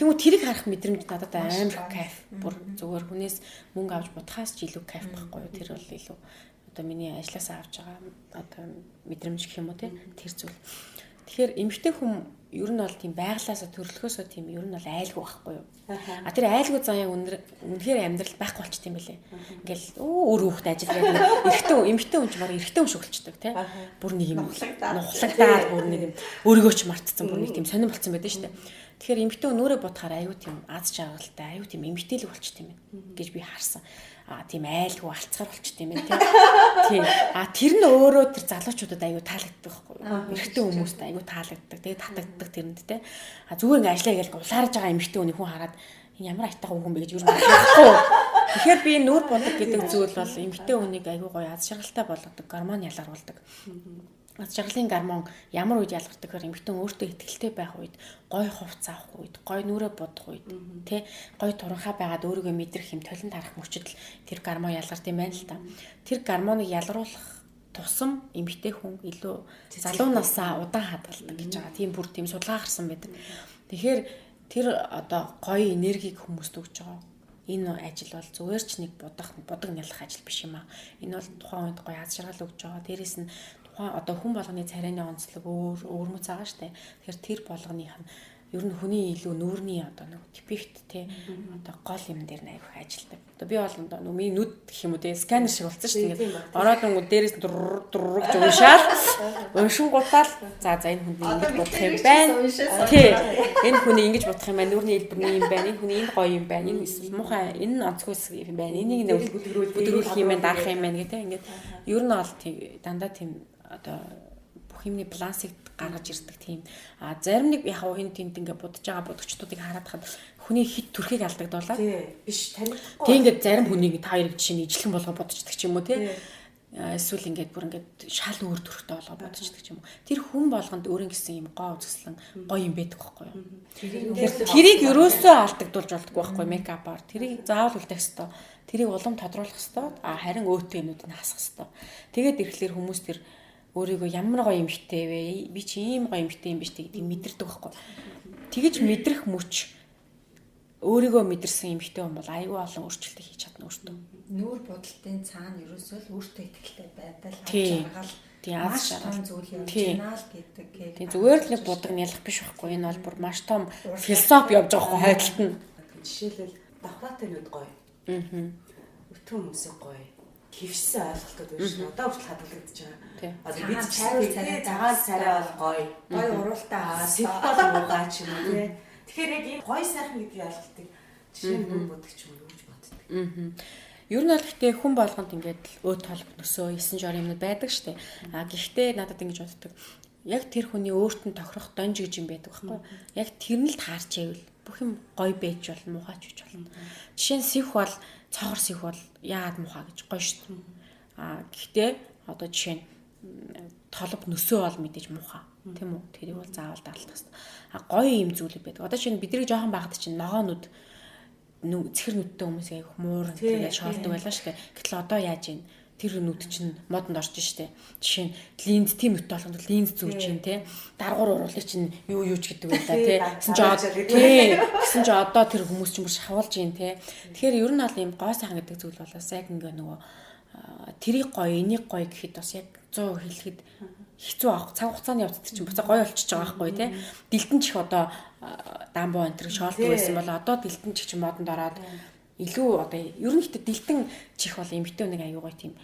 Тэнгүү тэрийг харах мэдрэмж надад амар кайф. Бүр зүгээр хүнээс мөнгө авч будахаас ч илүү кайф байхгүй юу? Тэр бол илүү одоо миний ажлаасаа авч байгаа одоо мэдрэмж гэх юм уу тэр зүйл. Тэгэхээр эмэгтэй хүн ер нь бол тийм байглаасаа төрлөхөөсөө тийм ер нь бол айлгүй байхгүй юу? Тэр айлгүй зан яг үнэхээр амьдрал байхгүй болчт юм байлээ. Ингээл өөр хүүхд ажилладаг эмэгтэй хүн ч баг эрэгтэй хүн шүглчдэг бүр нэг юм нухлагдаад бүр нэг юм өөрийгөө ч мартцсан бүр нэг тийм сонирн болцсон байдаг шүү дээ. Тэгэхээр эмэгтэй хүн нүрээ бодохоор аюу тийм аз жаргалтай аюу тийм эмэгтэйлэг болчт юм байна гэж би харсан. Тийм айлгүй алцгаар болчт юм байна тийм. Тэр нь өөрөө тэр залуучуудад аюу таалагддаг байхгүй юу? Эрэгтэй хүмүүст аюу таалагддаг. Тэгээд татагддаг тэрэнд зүгээр ингээ ажиллаа гээл улаарж байгаа эмэгтэй хүний хүн хараад энэ ямар айтайхан хүн бэ гэж юу бодохгүй. Тэгэхээр би нүүр бодог гэдэг зүйл бол эмэгтэй хүнийг аюу гоё аз жаргалтай болгодог, гормон ялгаруулдаг. Аз жаргалын гормон ямар үед ялгардаг гэхээр эмэгтэй өөртөө ихтгэлтэй байх үед, гой хувцас авах үед, гой нүрээ бодох үед, гой туранхаа байгаад өөрийгөө мэдрэх юм толинд харах мөчөд тэр гормон ялгард юм байна л та. Тэр гормоныг ялгаруулах тусам эмэгтэй хүн илүү залуу насаа удаан хадгалдаг гэж байгаа. Тийм бүр тийм судалгаа гарсан байдаг. Тэгэхээр тэр одоо гоё энергийг хүмүүст өгч байгаа. Энэ ажил бол зүгээр ч нэг будаг нялах ажил биш юм аа. Энэ бол тухайн үед гоё аз жаргал өгч байгаа. Дээрээс нь тухайн одоо хүн болгоны царайны онцлог өөр мөц байгаа штэ. Тэгэхээр тэр болгоных нь ер нь хүний илүү нүүрний одоо нэг типикт тий одоо гол юм дээр аяг их ажилтдаг. Одоо би бол одоо миний нүд гэх юм уу тий сканер шиг болсон шүү дээ. Ороод ингүү дээрээс дуррг гэж уншаал. Уншингуудаа за энэ хүн ингэж бодох юм байна. Тий. Энэ хүний ингэж бодох юм байна. Нүүрний хэлбэрний юм байна. Энэ хүний энэ гоё юм байна. Энэ эсвэл муухай энэ онцгойс юм байна. Энийг нэг бүдрүүлэх юм байна, даах юм байна гэдэг. Ингээд ер нь бол дандаа тийм одоо бүх юмны балансыг гаргаж ирдэг тийм. А зарим нэг яг хин тэнд ингээ будаж байгаа будагчдуудыг хараад хад хүний хит төрхийг алдагдуулаад биш танихгүй. Тийм ингээд зарим хүнийг та хоёрыг жишээ нь ижлэн болгоо бодчихдаг ч юм уу тий. Эсвэл ингээд бүр ингээд шал өөр төрхтэй болгоо бодчихдаг ч юм уу. Тэр хүн болгонд өөрийн гэсэн юм гоо үзэсгэлэн гоё юм байдаг байхгүй юу. Тэрийг ерөөсөө алдагдуулж болдгоо байхгүй мейкапаар. Тэрийг заавал үлдэх хэвээр. Тэрийг улам тодруулах хэвээр. А харин өөтөө юмнуудыг хасах хэвээр. Тэгээд ирэхлээр хүмүүс тэр өөрийгөө ямар гоё эмхтэй вэ? Би чи ийм гоё эмхтэй юм биш гэдгийг мэдэрдэг байхгүй. Тэгэж мэдрэх мөч өөрийгөө мэдэрсэн эмхтэй хүн бол аюул олон өөрчлөлт хийж чадна өөртөө. Нүүр бодолтын цаана ерөөсөө л өөртөө ихтэй байдал авч жаргал маш том зүйл явж байна л гэдэг. Тийм зүгээр л нэг будаг нялах биш байхгүй. Энэ бол бүр маш том философи явж байгаа хөө хайдлт нь. Жишээлбэл давхраатай нүд гоё. Өтгөн хүмүүсээ гоё. Хөвсөн ойлголтууд байна шүү. Одоо хүртэл хадгалагдаж байгаа. Одоо бид цагаан царай бол гоё. Гоё уралтай сэтгэл муугаа ч юм уу тий. Тэгэхээр яг энэ гоё сайхан гэдгийг ойлголтыг жишээ нь бодох юм уу гэж боддог. Ер нь бол гэхдээ хүн болгонд ингээд өөд толб нөсөө 9 жор юмнууд байдаг штэ. А гэхдээ надад ингэж боддог. Яг тэр хүний өөрт нь тохирох донж гэж юм байдаг байхгүй. Яг тэр нь л таарч ивэл бүх юм гоё байж болно, муухайч гэж болно. Жишээ нь сих бол цогор сих бол яад муухай гэж гоё штэ. А гэхдээ одоо жишээ нь толб нөсөө бол мэдээж муухай. Тийм үү? Тэрийг бол заавал даалгах хэрэгтэй. А гоё юм зүйл байдаг. Одоо чинь бидний жоохон байхад чинь ногоонууд зэхэр нүдтэй хүмүүс яг муур тэгээд шоолдог байлаа шүү дээ. Гэтэл одоо яаж ийн тэр нүд чинь модонд орж штэ. Жишээ нь линз тийм нүдтэй болгонд линз зүүж юм те. Даргуур уруулыг чинь юу ч гэдэг байлаа те. Гэсэн чи одоо тэр хүмүүс чинь бүр шавуулж юм те. Тэгэхээр ер нь бол ийм гоо сайхан гэдэг зүйл болоос яг ингээ нөгөө тэрийг гоё, энийг гоё гэхэд бас яг 100 хэлэхэд хэцүү авах цаг хугацааны явцад чинь буцаа гоё болчихж байгаа байхгүй тий. Дэлтэн чих одоо дамбуу энэ төр шоолдог байсан бол одоо дэлтэн чих чинь модонд ороод илүү одоо ер нь ихтэй дэлтэн чих бол эмэгтэй нэг аюу гоё тийм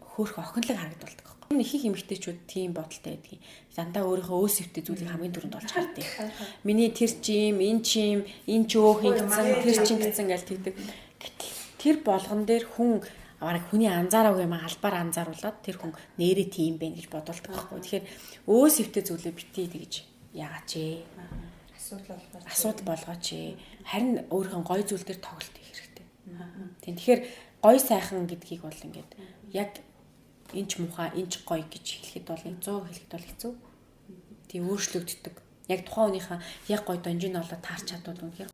хөөх охинлог харагдуулдаг байхгүй. Энэ их эмэгтэйчүүд тийм бодолтой байдгийг дандаа өөрийнхөө өөсөвтэй зүйлийг хамгийн түрүүнд олж харддаг. Миний тэр чим, энэ чим, энэ ч өөх ингэсэн, тэр чим гэсэн гээл тэгдэг. Тэр болгон дээр хүн аварга хүний анзаараагүй юм албаар анзааруулад тэр хүн нэрээ тийм байх гэж бодолдог байхгүй. Тэгэхээр өөсөвтэй зүйлээ битээ тэгж яагач ээ. Асуудал болгооч ээ. Харин өөрийнхөө гой зүйл дээр тоглолт хийх хэрэгтэй. Тийм. Тэгэхээр гой сайхан гэдгийг бол ингээд яг энч муухай, энч гой гэж хэлэхэд бол 100 хэлэхэд бол хэцүү. Тийм өөрчлөгддөг. Яг тухайн хүнийхээ яг гой донжин олоод таарч чадвал үнэхээр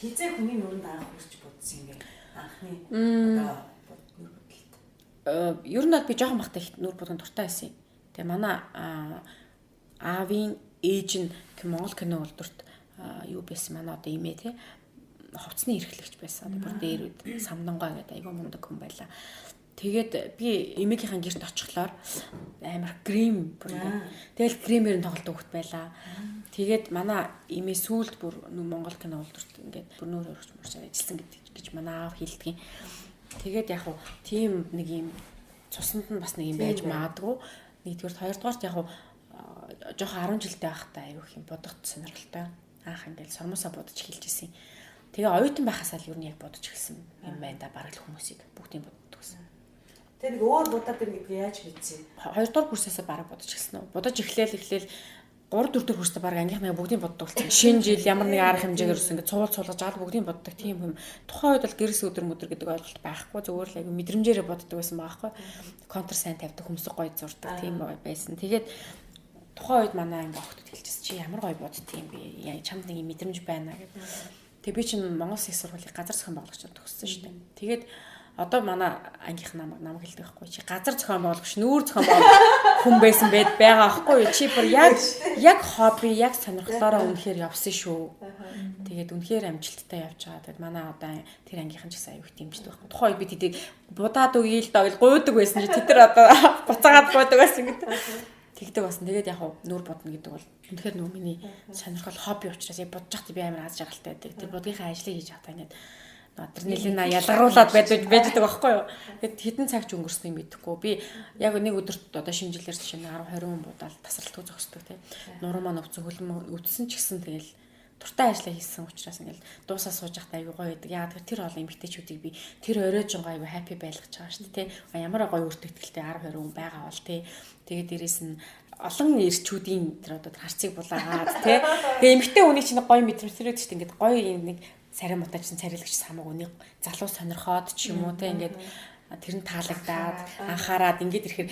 хизээ хүний нүрэнд анх хүрч бодсон юм бэ? Анхны одоо ер нь би жоохон бахтай нүр бодгон дуртай байсан юм. Тэгээ манай аавын ээж нь Монгол кино урдурт юу байсан манай одоо имээ те хувцсны эрхлэгч байсан. Бүр дээрүүд самдангой гэдэг айгүй мундаг хүн байлаа. Тэгээд би эмээгийнхэн гэрт очихлоор амар грим бүр тэгэл гримээр нь тоглолт өгөхт байлаа. Тэгээд манай эмээ сүүлд бүр Монгол кино урдурт ингээд бүр нөр өргөж мөрсөөр ажилласан гэж манай аав хэлдэг. Тэгээд яг хуу тийм нэг юм цуснд нь бас нэг юм байж маадгүй. Нэгдүгээр хоёрдугаарт яг хуу жоохон 10 жилдээ байхдаа аюу их юм бодогд сонирхолтой. Аах ингээл сормосоо бодож эхэлж исэн. Тэгээ оюутан байхасаа л юу нэг бодож эхэлсэн юм байна да бараг л хүмүүсийг бүгдийг боддог гэсэн. Тэгээ нэг өөр будаад байна гэдгийг яаж мэдсэн? Хоёрдугаар курсаасаа бараг бодож эхэлсэн үү? Бодож эхлээл 3 4 дэх курстаа баг ангийнхнаа бүгдийг боддог болсон. Шинэ жил ямар нэг арга хэмжээгээр өссөн ингээд цуулгаж аваад бүгдийг боддог тийм юм. Тухайн үед бол гэрээс өдөр мөдөр гэдэг ойлголт байхгүй. Зөвөр л айгу мэдрэмжээрээ боддог байсан байхгүй. Контр сайн тавьдаг, хүмүүсийг гоё зурдаг тийм байсан. Тэгээд тухайн үед манай анги охтод хэлчихсэн чи ямар гоё бодд тийм бэ? Чамд нэг юм мэдрэмж байна гэдэг. Тэгээ би чинь Монгол Улсын сургуулийн газар зохион байгуулагч төгссөн шүү дээ. Тэгээд одоо манай ангийнх намайг хэлдэг байхгүй чи газар зохион байгуулагч нүүр зохион байгуулагч хүн байсан байгаа байхгүй чи бүр яг хобби яг сонирхлоороо үнэхээр явсан шүү. Тэгээд үнэхээр амжилттай явж байгаа. Тэгээд манай одоо тэр ангийнхан ч гэсэн аюу их дэмждэг байхгүй. Тухайн үед би тэдийг будаад үеэл даа гэл гуйдаг байсан чи тэд нар одоо буцаагаад гуйдаг байсан гэдэг. тэгдэг басна. Тэгээд яг нүүр бодно гэдэг бол үнэхээр нөө миний сонирхол хобби учраас яг бодож байхдаа би амар аз жаргалтай байдаг. Тэр будгийнхаа ажлыг хийж явахдаа ингээд адреналин ялгаруулад байдаг байхгүй юу. Тэгээд хэдэн цаг ч өнгөрснийг мэдэхгүй. Би яг нэг өдөрт одоо шинжилгээр жишээ нь 10 20 хүн будаад тасралтгүй зогсдог тийм. Нуруу маань өвцөн хөлмө үдсэн ч гэсэн тэгэл дуртай ажиллаа хийсэн учраас ингээл дуусаа сууж байхдаа аюу гоё байдаг. Яагаад тэр олон эмэгтэйчүүдийг би тэр оройжон аюу хаппи байлгаж байгаа шүү дээ тий. Ямар гоё өөртөө ихтэй 10 20 хүн байгаа бол тий. Тэгээд дээрэс нь олон ирчүүдийн тэр одоо харцыг булаагаад тий. Тэгээ эмэгтэй хүний чинь гоё мэдрэмжлээд шүү дээ. Ингээд гоё нэг царай мутаачсан царайлагч самаг үнийг залуу сонирхоод ч юм уу тий. Ингээд тэр нь таалагдаад анхаарад ингээд ирэхээр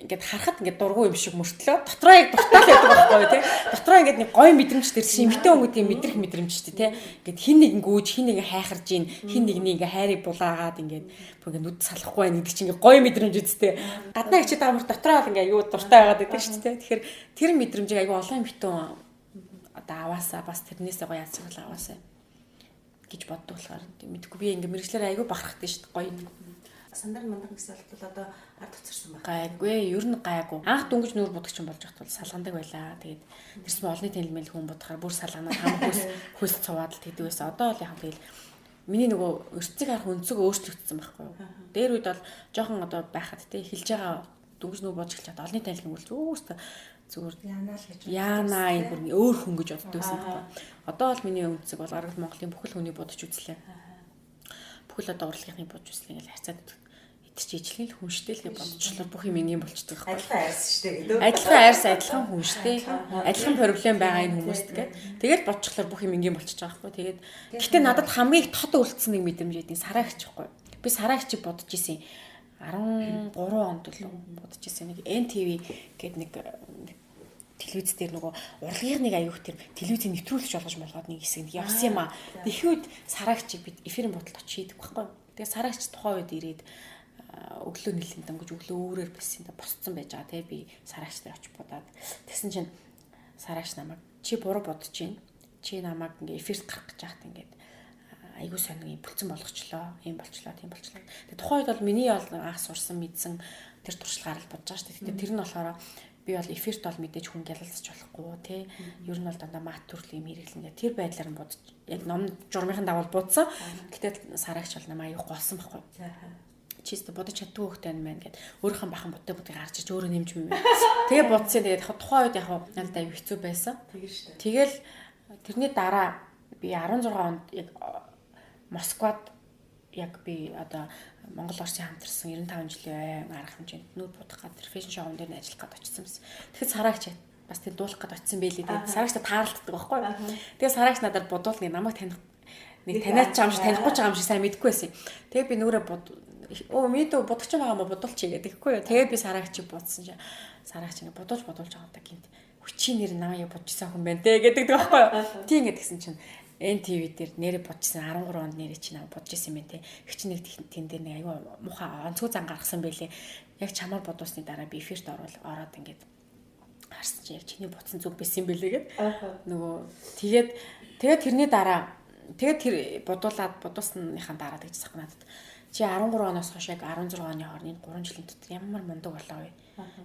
ингээд харахад ингээд дургу юм шиг мөртлөө дотроо яг дуртай л байдаг байхгүй тий. Дотроо ингээд нэг гоё мэдрэмж тэр шимхтэй өнгөдгийн мэдрэх мэдрэмж шүү дээ тий. Ингээд хин нэг гүйж хин нэг хайхарж ийн хин нэгний ингээд хайрыг булаагаад ингээд бүр ингээд нүд салахгүй байх гэдэг чинь ингээд гоё мэдрэмж үсттэй. Гаднаа хичээд байгаа мөр дотроо л ингээд аюу дуртай байгаад байдаг шүү дээ. Тэгэхээр тэр мэдрэмжийг аюу олон эмхтэн одоо аваасаа бас тэрнээсээ гоё яцгал аваасаа гэж боддог болохоор мэдгүй би ингээд мэрэгчлэр аюу бахархдаг шүү дээ гоё. Сандар мандар гэсэн бол одоо ард туцарсан байна. Гайгүй, ер нь гайгүй. Анх дөнгөж нүүр будагч болж байхад бол салгандаг байлаа. Тэгээд тэрс олны тэнэлмэл хүн бодохоор бүр салганаа хамаг хөлс цуваад л тэгдэг байсан. Одоо л яг тэгэл миний нөгөө өрцөг харах өнцөг өөрчлөгдсөн байхгүй юу. Дээр үед бол жоохон одоо байхад те хэлж байгаа дөнгөж нүүр бодож эхэлж олны тэнэлмэл үлж зүгээр яанаа энэ бүр өөр хүн гэж боддог байсан байхгүй. Одоо бол миний өнцөг бол арга Монголын бүхэл хүний бодож үзлээ. Бүхэл одоо урлагийнхны бодож үзлээ гэж хацаад чи ижлэгийн хүнштэй л гэж бодчихлоо бүх юм ингийн болчихдог байхгүй. Адилхан айрс шүү дээ гэдэг. Адилхан айрс, адилхан хүнштэй, адилхан проблем байгаа энэ хүмүүст гэдэг. Тэгээд бодчихлоо бүх юм ингийн болчихж байгаа байхгүй. Тэгээд гэтээ надад хамгийн их тод үлдсэн нэг мэдрэмж өгдөө сараагч байхгүй. Би сараагчийг бодож исэн 13 онд л бодож исэн нэг NTV гэдэг нэг телевиз дээр нөгөө урлагийнхныг аюух тэр телевизийн нэвтрүүлэгч болгож молгоод нэг хэсэг явсан юм аа. Тэгэхэд сараагчийг бид эфирийн бодолд очиж хийдэг байхгүй. Тэгээд сараагч тухайн үед ирээд өглөө нэлээд дөнгөж өглөө өөрөөр байсан да босцсон байж байгаа те би сараагчтай очиж бодоод тэгсэн чинь сараагч намайг чи буруу бодож байна. Чи намайг ингээ эфирт гарах гэж яахт ингээд айгуу сонир юм бүлцэн болгочлоо. Ийм болчлоо, тийм болчлоо. Тэгээ тухайн үед бол миний бол анх сурсан мэдсэн тэр туршлагаар л бодож байгаа шүү дээ. Тэр нь болохоор би бол эфирт бол мэдээж хүн гялалцж болохгүй тий. Ер нь бол дандаа мат төрлийн мэрэгэл ингээ тэр байдлаар нь бодож яг ном журмынхан давал будсан. Гэтэ сараагч бол намайг аюу голсон байхгүй. Чисто бодож чаддгүй хөхтэй юм байна гэд өөрийнхөө бахан бутаа гарч ирж өөрөө нэмж юм. Тэгээ бодсон. Тэгээд тухайн үед яг надад аюу хэцүү байсан. Тэгэл тэрний дараа би 16 онд яг Москвад яг би одоо Монгол Орсын хамтарсан 95 жилийн арга хэмжээнд нүүр будах гадар фэшн шоун дээр ажиллах гэж очсон юмсан. Тэгэхээр сараагч бас тэр дуулах гэж очсон байлээ. Тэгээд сараагчтай тааралддаг байхгүй юу? Тэгээд сараагч надад бодвол нэг намайг таних нэг таниач байгаа юм шиг танихгүй байгаа юм шиг сайн мэдэхгүй байсан. Тэгээд би нүрээ мэдээ бодогч байгаа юм бодуулчих гэдэхгүй юу? Тэгээд би сараагчийг бодсон чинь сараагч ингэ бодуулж байгаа даа гинт хүчийн нэр намайг бодчихсан хүн байна те гэдэг байхгүй юу? Тийм гэдгсэн чинь NTV дээр нэрээ бодчихсан 13 онд нэрээ чи намайг бодож исэн юм те. Их чи нэг тэн дээр нэг аюу муухай онцгой зан гаргасан байлээ. Яг чамаар бодуулсны дараа би эфирт ороод ингээд харсан чи яг чиний бодсон зүг байсан юм байлээ гэд. Нөгөө тэгээд тэрний дараа тэгээд тэр бодуулсныхаа дараа гэж сах надад чи 13 оноос хойш яг 16 оны хооронд 3 жилийн дотор ямар мундаг болоо вэ?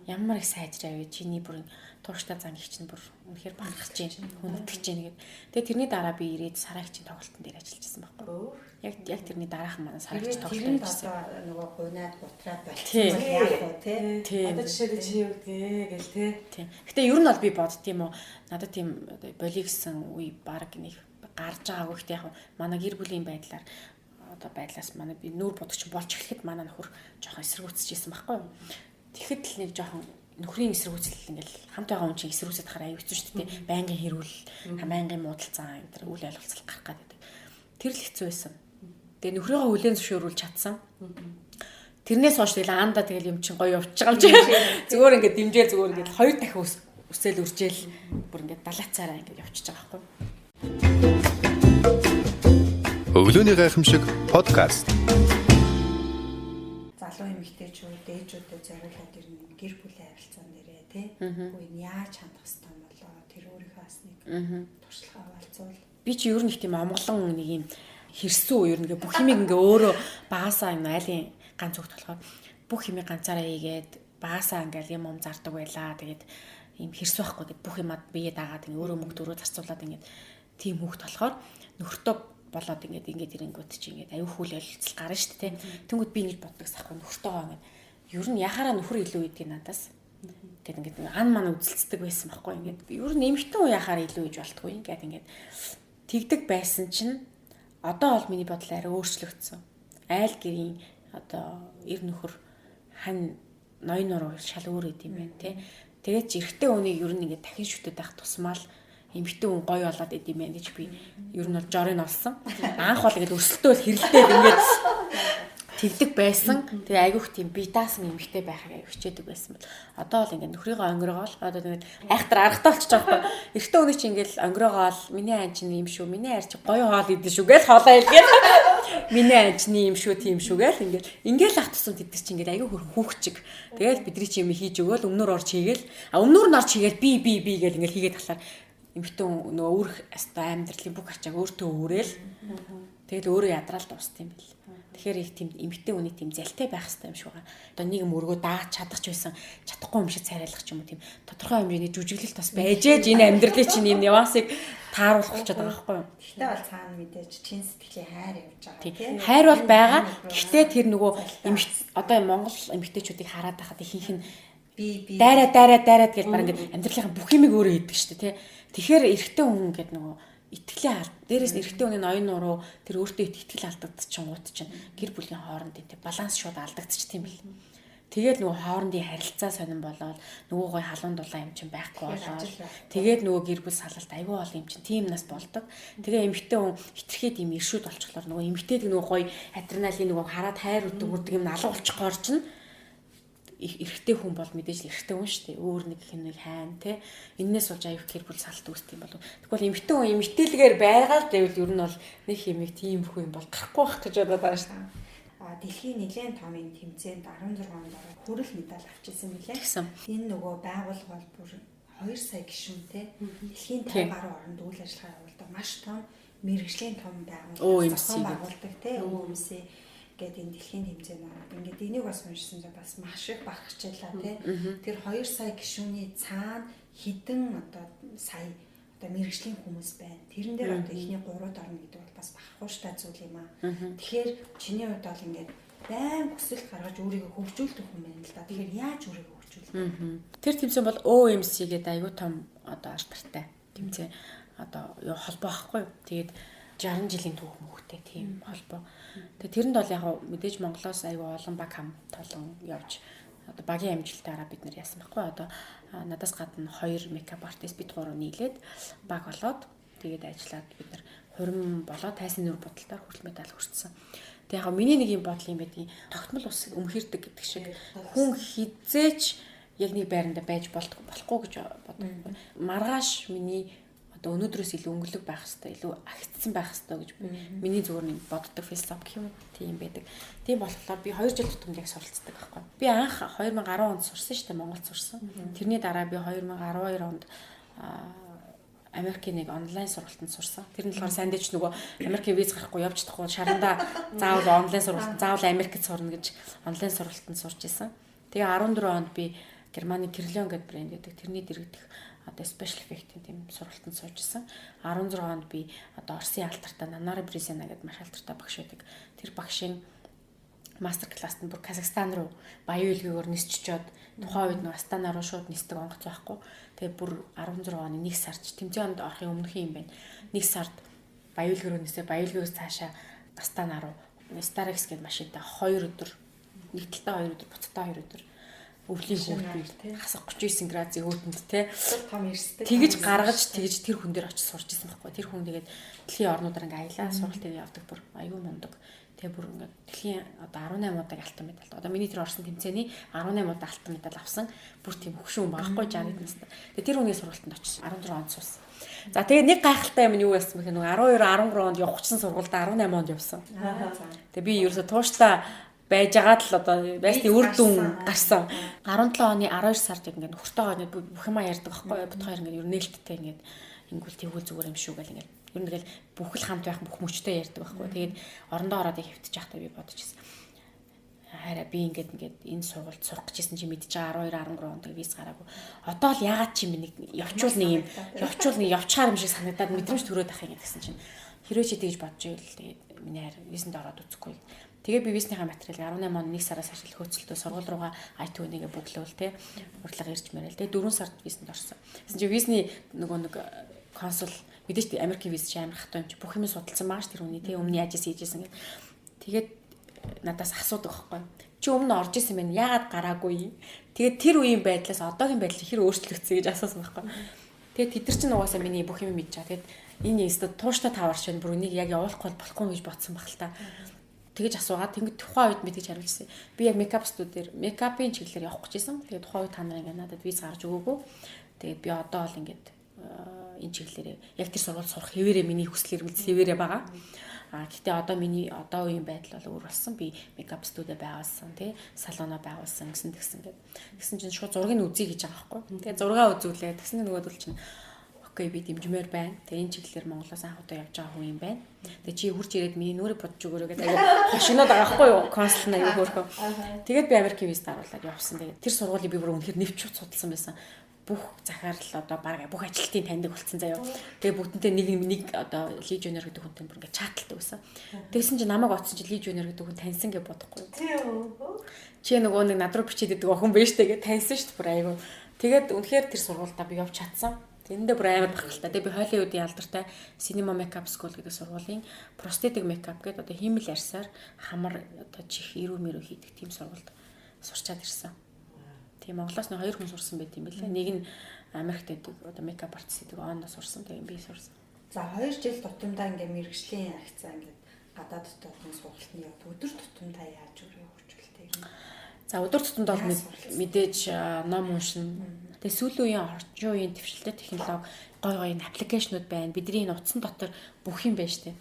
Ямар их сайжраа вэ? Чиний бүр тууштай зан их чинь бүр үнэхээр бахархаж чинь хүндэтгэж чинь гэдэг. Тэгээ тэрний дараа би ирээд сараагчийн тоглолтын дээр ажиллажсэн байхгүй. Яг тэрний дараахан манай сараагч тоглолтод ажилласан. Нөгөө гунаад бутраад болчихсон яг уу тий. Одоо жишээ чи юу гэдэг гэл тий. Тийм. Гэтэ ер нь бол би бодд юм уу? Надад тийм боли гэсэн үе баг нэг гарч байгаагүй. Гэтэ яг манай гэр бүлийн байдлаас манай би нүүр бодогч болж эхлэхэд манай нөхөр жоохон эсэргүүцчихсэн байхгүй юу. Тэгэхэд л нэг жоохон нөхрийн эсэргүүцэл ингээл хамт байгаа хүн чинь эсэргүүцэд хараа аюу хэцүү шүү дээ. Байнгын хэрүүл, байнгын муудалцаа энэ төр үйл ойлголцол гарах гэдэг. Тэр л хэцүү байсан. Тэгээ нөхрийгөө хүлээн зөвшөөрүүлж чадсан. Тэрнээс хойш тэгэл аанда тэгэл юм чинь гоё явж байгаа юм чи. Зүгээр ингээд дэмжээ зүгээр ингээд хоёр дахин үсэл үржээл бүр ингээд далаацаараа ингээд явчихж байгаа байхгүй юу. Өглөөний гайхамшиг подкаст. Залуу эмэгтэйчүүд, ээжүүдэд зориулаад ирнэ гэр бүлийн харилцаан дээрээ тий. Үгүй яаж хандах хэвээр болоо тэр өөрийнхөө бас нэг туршлага авалцуул. Би чи ер нь их тийм омглон нэг юм хэрсүү ер нь бүх юмыг ингээ өөрөө багасаа юм айлын ганц зүгт болохоор бүх юмыг ганцаараа хийгээд багасаа ингээл юм зардаг байлаа. Тэгээд ийм хэрс байхгүй гэд бүх юмад бие даагаад ингээ өөрөө мөнгө дөрөв зарцуулаад ингээ тийм хүүхд болохоор нөхөртөө болоод ингээ ирэнгүүт чи ингээ аюу хүл ойлцол гарна шүү дээ. Тэнгүүд би ингэж боддог сахгүй нөхөртөөгөө ингээ ер нь яхаараа нөхөр илүү идэг надаас. Гэт ингээ ан ман үзэлцдэг байсан байхгүй ингээ ер нь эмхтэн уу яхаар илүү иж болтгүй ингээд ингээ тэгдэг байсан чинь одоо бол миний бодол арай өөрчлөгдсөн. Айл гэрийн одоо эр нөхөр хань ноён нуруу шал өөр идэм байх тий. Тэгээд ч эрэгтэй хүнийг ер нь ингээ дахин шүтээд байх тусмаа л эмэгтэй хүн гоё болоод идэм байх гэж би ер нь бол жорыг олсон. Анх бол ингээ өрсөлдөөл хэрэлдээд ингээ тэгдэг байсан. Тэгээ айгүйх тийм би даасан эмэгтэй байхыг хичээдэг байсан бол одоо бол ингээ нөхрийгөө онгоргоол одоо нэг айхтар аргатай болчих жоохгүй. Эрэгтэй хүний чинь ингээл онгоргоол миний ань чинь юм шүү. Миний арь чи гоё хоол идэн шүү гэж хоолоо илгээд. Миний анчны юм шүү тийм шүү гээл ингээл ах тусам тэд чинь ингээд аягүй хөрх хүүхчиг. Тэгэл бидний чи юм хийж өгөөл өмнөр орж хийгээл өмнөр нь орж хийгээл би гээл ингээл хийгээд талаар эмхтэн нөгөө өөрх аста амьдралын бүх ачааг өөртөө өөрөөл. Тэгэл өөрөө ядраал дууст юм бэл. Тэгэхээр их тийм эмхтэн хүний тийм залтай байх хэрэгтэй юм шиг байгаа. Одоо нэг юм өргөө дааж чадах ч байсан чадахгүй юм шиг царайлах ч юм уу тийм тодорхой хэмжээний жүжиглэлт бас байж ээж энэ амьдралын чинь юм яваасыг тааруулах болчиход байгаа байхгүй юу? Гэхдээ бол цаана мэдээж чин сэтгэлийн хайр явж байгаа тийм. Хайр бол байгаа. Гэхдээ тэр нөгөө одоо Монгол эмэгтэйчүүдийг хараад байхад ихэнх нь би дайраад гэж баг ингээд амьдралынхаа бүх юмыг өөрөө хийдэг шүү дээ тий. Тэгэхээр эрэгтэй хүн гэдэг нөгөө итгэлийн алд. Дээрээс нь эрэгтэй хүний ноён нуруу тэр өөртөө итгэл алдагдчихгууд чинь гэр бүлийн хооронд тийм баланс шууд алдагдчих тийм бэл. Тэгээд нөгөө хоорондын харилцаа сонирн болоод нөгөө гой халуун дулаан юм чинь байхгүй болоод тэгээд нөгөө гэр бүл салалт аюу бол юм чинь тийм нас болдог. Тэгээ эмэгтэй хүн хитрхэд юм иршүүд болчихлоор нөгөө эмэгтэйг нөгөө гой адреналин нөгөө хараад хайр үрдэг юм алга болчихгоор чинь эрэгтэй хүн бол мэдээж эрэгтэй хүн шүү дээ. Өөр нэг хинэг хайн те. Эннээс болж аюух гэр бүл салт үүсдэг юм болов. Тэгвэл эмэгтэй хүн эмэгтэйлгээр байгаад гэвэл ер нь бол нэг хэмиг тийм хүн бол гарахгүй байх гэж бодоод байгаа шүү дээ. Дэлхийн нэгэн томын тэмцээнд 16 онд хүрэл медаль авчихсан мөлий. Энэ нөгөө байгууллага бол бүр 2 сая гишүүнтэй дэлхийн 50 гаруй оронд үйл ажиллагаа явуулдаг маш том мэргэжлийн том байгууллага зохион байгуулдаг те өвөмсөө гэдэг энэ дэлхийн тэмцээнд ороод ингээд энийг бас уншсан чинь бас маш их багчаалаа те. Тэр 2 сая гишүүний цаана хідэн одоо сая мэргэжлийн хүмүүс байна. Тэрэн дээр одоо ихний 3-д орно гэдэг бол бас бахархууштай зүйл юм аа. Тэгэхээр чиний хувьд бол ингээд байн хүсэл гаргаж өөрийгөө хөгжүүлдэг хүн байна л да. Тэгэхээр яаж өөрийгөө хөгжүүлэх вэ? Тэр тэмцээн бол OMC гэдэг аюу том одоо алтартай тэмцээн одоо холбоо байхгүй юу. Тэгээд 60 жилийн түүх мөхтэй тийм холбоо. Тэгээд тэрэнд бол яг мэдээж Монголоос аюу олон баг хам толон явж одоо багийн амжилтаараа бид нар яасан байхгүй одоо надаас гадна 2 мейкап артист бид 3 нийлээд баг болоод тэгээд ажиллаад бид нар хурим болоод тайсан нүр бодолтоор хүртэл медаль хүртсэн. Тэгээд яг миний нэг юм бодол юм байдгийн тогтмол ус өмхирдэг гэдэг шиг хүн хизээч яг нэг байранда байж болохгүй гэж боддог. Маргааш миний одоо өнөөдрөөс илүү өнгөлөг байх хэрэгтэй, илүү агтсан байх хэрэгтэй гэж миний зүгээр нэг боддог философи гэх юм тийм байдаг. Тийм болохоор би 2 жил тутамд яг суралцдаг байхгүй. Би анх 2010 онд сурсан шүү дээ, Монголд сурсан. Тэрний дараа би 2012 онд Америкийн нэг онлайн сургалтанд сурсан. Тэр нь болохоор сандж нөгөө Америкийн виз гарахгүй явж чадахгүй шарандаа заавал онлайн сургалт, заавал Америкт сурна гэж онлайн сургалтанд сурч исэн. Тэгээ 14 онд би Германы Кирлион гэдэг брэнд гэдэг тэрний дэргэдэх одоо special effect-ийн тийм сургалтанд суужсэн. 16 онд би одоо Оросын алтартай Нанара Брисена гэдэг маш алтартай багш байдаг. Тэр багшийн мастер класст нь бүр Казахстан руу баян үйлгээр нисчихэд тухайн үед нь Астана руу шууд нисдэг онгоц байхгүй. Тэгээ бүр 16 оны 1 сард тэмцээнд орохын өмнөх юм байна. 1 сард баян үйлгээр нисээ баян үйлгээс цаашаа Астана руу Starix гэдэг машинтай 2 өдөр нэг талдаа 2 өдөр буцалтаа 2 өдөр өвлийн хүүхдүүд хасах 39 градусын хөөтөнд те том ирсдэг. Тэгж гаргаж тэгж тэр хүн дээр очиж сурч ирсэн байхгүй. Тэр хүн тэгээд дэлхийн орнуудаар ингээ аялаа сургалтыг явдаг бүр аюу мундаг. Тэгээ бүр ингээ дэлхийн одоо 18 удаа алтан медаль. Одоо миний тэр орсон тэмцээний 18 удаа алтан медаль авсан бүр тийм хөвшин хүн байхгүй 60-д настай. Тэгээ тэр хүний сургалтанд очиж 16 онд суусан. За тэгээ нэг гайхалтай юм нь юу байсан бэ? Нэг 12 13 онд явчихсан сургуультай 18 онд явсан. Тэгээ би ерөөсө тууштай байж агаад л одоо байсны үр дүн гарсан. 17 оны 12 сард ингээд нөхөртөөгөө бүх юма ярьдаг байхгүй бот хоёр ингээд ер нь нээлттэй ингээд ингүүл тэгвэл зүгээр юм шүү гэл ингээд ер нь тэгэл бүх л хамт байх бүх мөчтэй ярьдаг байхгүй. Тэгээд орондоо ороод хөвтөж явахдаа би бодож ирсэн. Хараа би ингээд энэ сургуульд сурах гэжсэн чи мэдчихээ 12 13 онд виз гараагүй. Одоо л ягаад чи миний явчвал нэг явчаар юм шиг санагдаад мэдрэмж төрөөд ах юм гэсэн чинь хэрвээ чи тэгж бодож ивэл тэгээд миний хараа визэнд ороод үзэхгүй. Тэгээ би визнийхаа материалыг 18 он 1 сараас ашиглах хөөцөлтөө сургууль руугаа IT-г бүглэвэл те урдлага ирж мэрэл. Тэгээ 4 сард визэнд орсон. Гэсэн чи визний нөгөө нэг консул мэдээж Америкийн виз чи амар хатуу юм чи бүх юм судалсан байгаа ш тэр хүний те өмнө яаж ийжсэн гэдэг. Тэгээд надаас асуудаг байхгүй. Чи өмнө орж исэн байх яагаад гараагүй? Тэгээд тэр үеийн байдлаас одоогийн байдлыг хэр өөрчлөгдсөн гэж асуусан байхгүй. Тэгээд тэд нар чинь угаасаа миний бүх юм мэдчихаа. Тэгээд энэ нэстэ тууштай таварч байна. Бүр энийг яг явуулахгүй болохгүй гэж бодсон баг л та. Тэгэж асуугаад тэнгид тухайн үед мэдээж хариулсан. Би яг мейкап студиэр мейкапын чиглэлээр явах гэжсэн. Тэгээд тухайн үед та нар ингээд надад виз гаргаж өгөөгүй. Тэгээд би одоо л ингээд энэ чиглэлээр яг тэр сургууль сурах хэвээрээ миний хүсэл эрмэлзэл хэвээрээ байгаа. Гэхдээ одоо миний одоо үеийн байдал бол өөр болсон. Би мейкап студи байгуулсан, тий, салоноо байгуулсан гэсэн гэдэг. Тэгсэн чинь шууд зургийг үзье гэж байгаа байхгүй. Тэгээ зургаа үзүүлээ. Тэгсэн нөгөөдөл чинь окей би дэмжмээр байна. Тэгээ энэ чиглэлээр Монголоос анх удаа явж байгаа хүн юм байна. Тэгээ чи хурж ирээд миний нүрийг бодож өгөөрэй гэдэг аяа хошигноод байгаа байхгүй юу? Консул нь аяа хөөрхөө. Тэгээд би Америкийн виз даруулаад явсан. Тэгээд тэр сургуулийг би бүр үнэхээр нэвч судалсан байсан. Бүх захиарал одоо баг бүх ажилтны таньдаг болсон заяа. Тэгээ бүгдэнтэй нэг одоо Ли Жуниор гэдэг хүнтэй бүр ингээд чатлдаг байсан. Тэгсэн чинь намайг оцсон чи Ли Жуниор гэдэг хүн таньсан гэж бодохгүй. Чи нөгөө нэг над руу бичээд идэг охин байж тээ гэж таньсан шүү дээ бүр айгүй. Тэгээд үнэхээр тэр сургуультай би явж чадсан. Тэндээ бүр амар бахалтай. Тэгээ би Холливуудын алдартай Cinema Makeup School гэдэг сургуулийн prosthetic makeup гэдэг одоо хиймэл арьсаар хамар одоо чих ирүү мөрөө хийдэг тийм сургуульд сурчаад ирсэн. Тийм Монголоос нэг 2 хүн сурсан байт юм билээ. Нэг нь Америкт байдаг одоо мейкап артист гэдэг оноос сурсан. Тэгээ би сурсан. За 2 жил тутамдаа ингээ мэргэжлийн акцаа ингээ гадаад дотоодны сургалтын явд өдөр тутамдаа яаж өрөө хурцлалтэй юм. За өдөр тутамд бол мэдээж ном уншина. Тэгээ сүүлийн үеийн орчин үеийн дэвшилтэй технологи гой аппликейшнуд байна. Бидний энэ утсан дотор бүх юм байна штэ.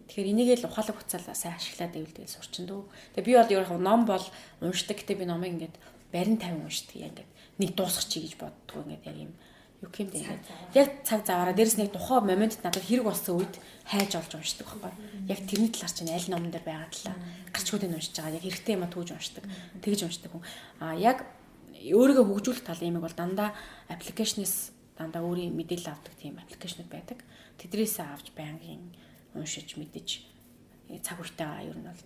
Тэгэхээр энийг л ухаалаг хуцаалаа сайн ашиглаад байвал тэгээ сурчин дөө. Тэгээ би бол яг ном бол уншдаг. Гэтэ би номыг ингээд барин 50 уншдаг яг ингээд нэг дуусгах чи гэж боддгоо ингээд яг юм юу юм дээ ингээд яг цаг заваараа дээрэс нэг тухайн моментд надад хэрэг болсон үед хайж олж уншдаг байхгүй яг тэрний талаар чинь аль номон дээр байгаа талаа гарчгуудыг уншиж байгаа яг хэрэгтэй юм а түүж уншдаг тэгж уншдаг хүн яг өөрийгөө хөгжүүлэх талын юм бол дандаа аппликейшнээс дандаа өөрийн мэдээлэл авдаг тийм аппликейшнуд байдаг тэдрээсээ авч байнгын уншиж мэдэж цаг үетэйгээ ер нь бол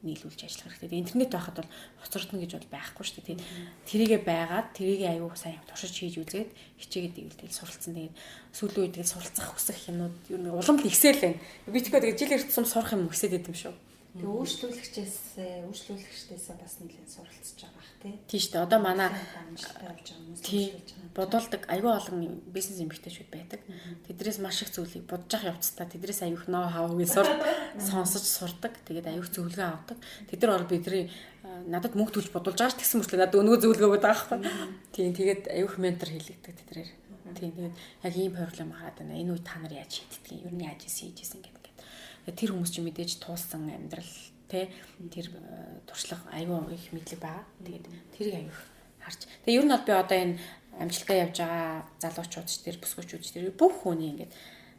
нийлүүлж ажиллах хэрэгтэй. Интернет байхад бол хоцордно гэж бол байхгүй шүү дээ. Тэрийгэ байгаад тэрийгэ аюу сайн туршиж хийж үзээд хичээгээд ивэл суралцсан. Тэгээд сүүлийн үед тэгэл суралцах хүсэх юмнууд ер нь уламд ихсэл байна. Би тэгэхээр жил ирсэн сурах юм өсөд идэм шүү. Тэгээ үйлчлүүлэгчдээсээ бас нэлээд суралцж байгаа бах тий. Тийм шүү дээ. Одоо манай тийм бодолдог аюу олон бизнес эмэгтэйчүүд байдаг. Тэдрээс маш их зүйлийг бодож явах явцдаа тэдрээс аюух ноу хав гэж сонсож сурдаг. Тэгээд аюух зөвлөгөө авдаг. Тэд нар бол бидний надад мөнгө төлж бодулж байгаа ч гэсэн мөртлөө надад өнгөө зөвлөгөө өгöd байгаа байхгүй. Тийм тэгээд аюух ментор хэлэгдэг тэдрээр. Тийм тэгээд яг ийм проблем гараад байна. Энэ үед та нар яаж шийддэг юм? Ер нь яаж хийжсэн гэдэг. Тэр хүмүүс чинь мэдээж туулсан амьдрал тэ тэр туршлага аюу их мэдлэг байгаа. Тэгээд тэрийг аюух харж. Тэгээ ер нь бол би одоо энэ амжилтаа явж байгаа залуучууд ч тэр бүсгүүчүүд ч тэр бүх хүний ингээд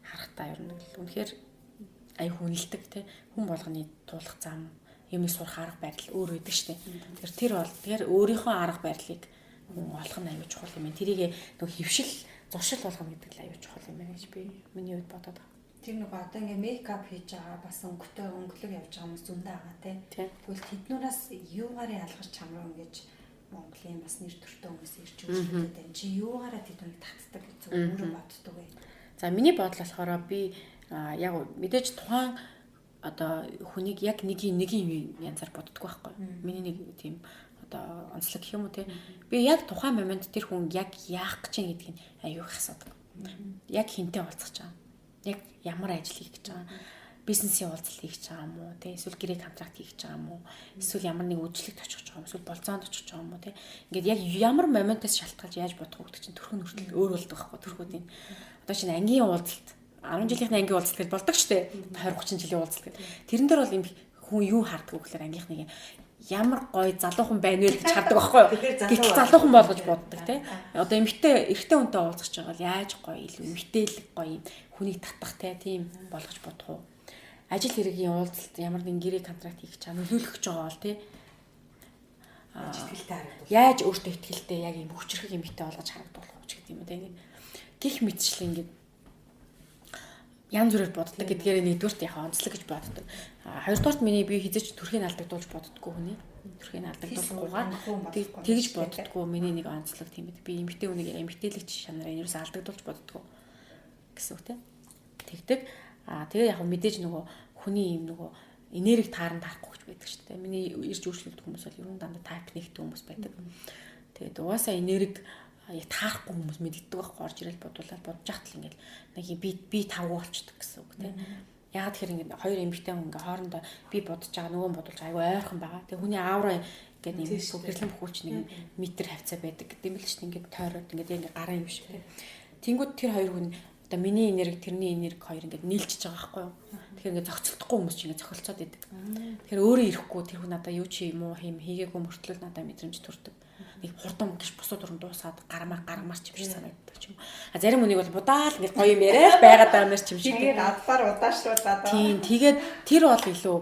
харахтаа ер нь үнэхээр аюу хүнэлдэг тэ хүн болгоны туулах зам юм сурах арга барил өөр байдаг штэ. Тэгэхээр өөрийнхөө арга барилыг хүн олох нь аюу чухал юм. Тэрийг нэг хөвшил зуршил болгоно гэдэг л аюу чухал юм байна гэж би миний үед бодоод байна. Тэр нэг одоо ингээ мейкап хийж байгаа бас өнгөлөг явж байгаа хүмүүс зөндөө байгаа тий. Тэгвэл тэднээс юугаараа ялгарч чамруу ингэж Монголын бас нэр төртэй хүмүүс ирж үзүүлээд байна. Чи юугаараа тэднийг татдаг гэж өөрөө боддог вэ? За миний бодол болохоор би яг мэдээж тухайн одоо хүнийг яг нэгийн янзаар боддог байхгүй. Миний нэг тийм одоо онцлог гэх юм уу тий. Би яг тухайн момент тэр хүн яг яах гэж байгаа гэдгийг аюул их асуудаг. Яг хинтээ уулзах гэж байгаа. Яг ямар ажил хийх гэж байгаа, бизнесийн уулзалт хийх гэж байгаа юм уу, тий эсвэл гэрээ контракт хийх гэж байгаа юм уу, эсвэл ямар нэг үйлчлэгт очих гэж байгаа юм, эсвэл болцоонд очих гэж байгаа юм уу, тий. Ингээд яг ямар моментоос шалтгаалж яаж бодох вэ гэдэг чинь төрхөн хүртэл өөр болдог байхгүй төрхүүдийн. Одоо чинь ангийн уулзалт 10 жилийнхний ангийн уулзалт гэж болдог шүү дээ. 20 30 жилийн уулзалт гэдэг. Тэрэн дээр бол юм хүн юу харддаг вэ гэхээр ангийнхныг ямар гоё залуухан байна вэ гэж хардаг байхгүй юу? Гэтэл залуухан болгож боддог тий. Одоо эрэгтэй хүнтэй уулзах гэж байгаа бол яаж гоё илүү эмэгтэйлэг гоё хүнийг татах тийм болгож бодох уу? Ажил хэргийн уулзалт ямар нэгэн гэрээ контракт хийх гэж нөлөөлөх гэж байгаа бол тий. итгэлтэй харагдвал яаж өөртөө итгэлтэй яг юм хүчрэх эмэгтэй болгож харагдуулах уу гэдэг юм да. Гих мэтчлэн ингээд янз бүрээр боддог гэдгээр нэгдүгürt яг онцлог гэж боддог. Хоёрдугаарт миний би хизээч төрхийг алдагдуулж боддоггүй хүний. Төрхийг алдагдуулахгүйгээр тэгж боддоггүй миний нэг онцлог тийм ээ. Би эмэгтэй хүнийг эмэгтэйлэгч шанараа ерөөс алдагдуулж боддоггүй гэсэн үг тийм. Тэгдэг. Тэгээ яг мэдээж нөгөө хүний юм нөгөө энерги тааран тарахгүй гэж байдаг шүү дээ. Миний ирж өөрчлөлт хүмүүс бол ер нь дандаа тайп нэгтэй хүмүүс байдаг. Тэгээд угаасаа энерги яг таарахгүй хүмүүс мэддэг байхгүй орж ирэл бодуулаад бодож яхад л ингээд нэг би тавгүй болчдөг гэсэн үг тийм. Яагаад тэгэхээр ингээд хоёр эмэгтэй хүн ингээд хоорондоо би бодож байгаа нөгөө бодуулж айгүй ойрхон байгаа. Тэгээ хүний аавра ингээд нэг гэрлэн бүхүүлч нэг метр хавцаа байдаг гэдэг юм л шүү дээ. Ингээд тойроод ингээд гарын юм шиг тийм. Тэнгүүд тэр хоёр хүн одоо миний энерги тэрний энерги хоёр ингээд нийлчихэж байгаа байхгүй юу. Тэгэхээр ингээд зохицолдохгүй хүмүүс чинь ингээд зохицолцоод идэг. Тэгэхээр өөрөө ирэхгүй тэр хүн надаа юу чи юм уу хийгээгүй мөртлөө надаа мэдрэмж төрдөг. Нэг хурдан гэж бусад өрн дуусаад гармаар ч юм шиг санагддаг ч юм. Зарим хүнийг бол будаал ингээд гоё юм яриад байгаад байгаа мэр ч юм шиг. Тэгээд адлаар удаашруулаад. Тийм тэгээд тэр бол илүү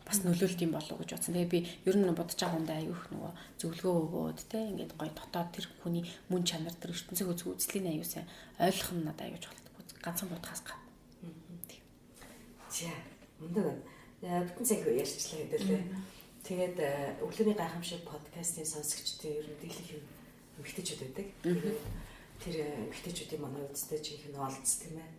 бас нөлөөлт юм болов уу гэж бодсон. Тэгээ би ер нь бодож байгаа хүндээ аюух нөгөө зөвлөгөө өгөөд те ингээд гоё дотоод тэр хүний мөн чанар тэр ертөнцийн үзлийн аюу сайн ойлгох нь надад аюуж болдог. Ганцхан бодхоос гад. За мундаг байна. Бүтэн цаг ярьчлаа хэдүүлээ. Тэгээд өглөөний гайхамшиг подкастын сонсогчдын ер нь дийлэх юм эмэгтэйчүүд байдаг. Тэр эмэгтэйчүүдийн манай үстэй жинхэнэ олдс тийм ээ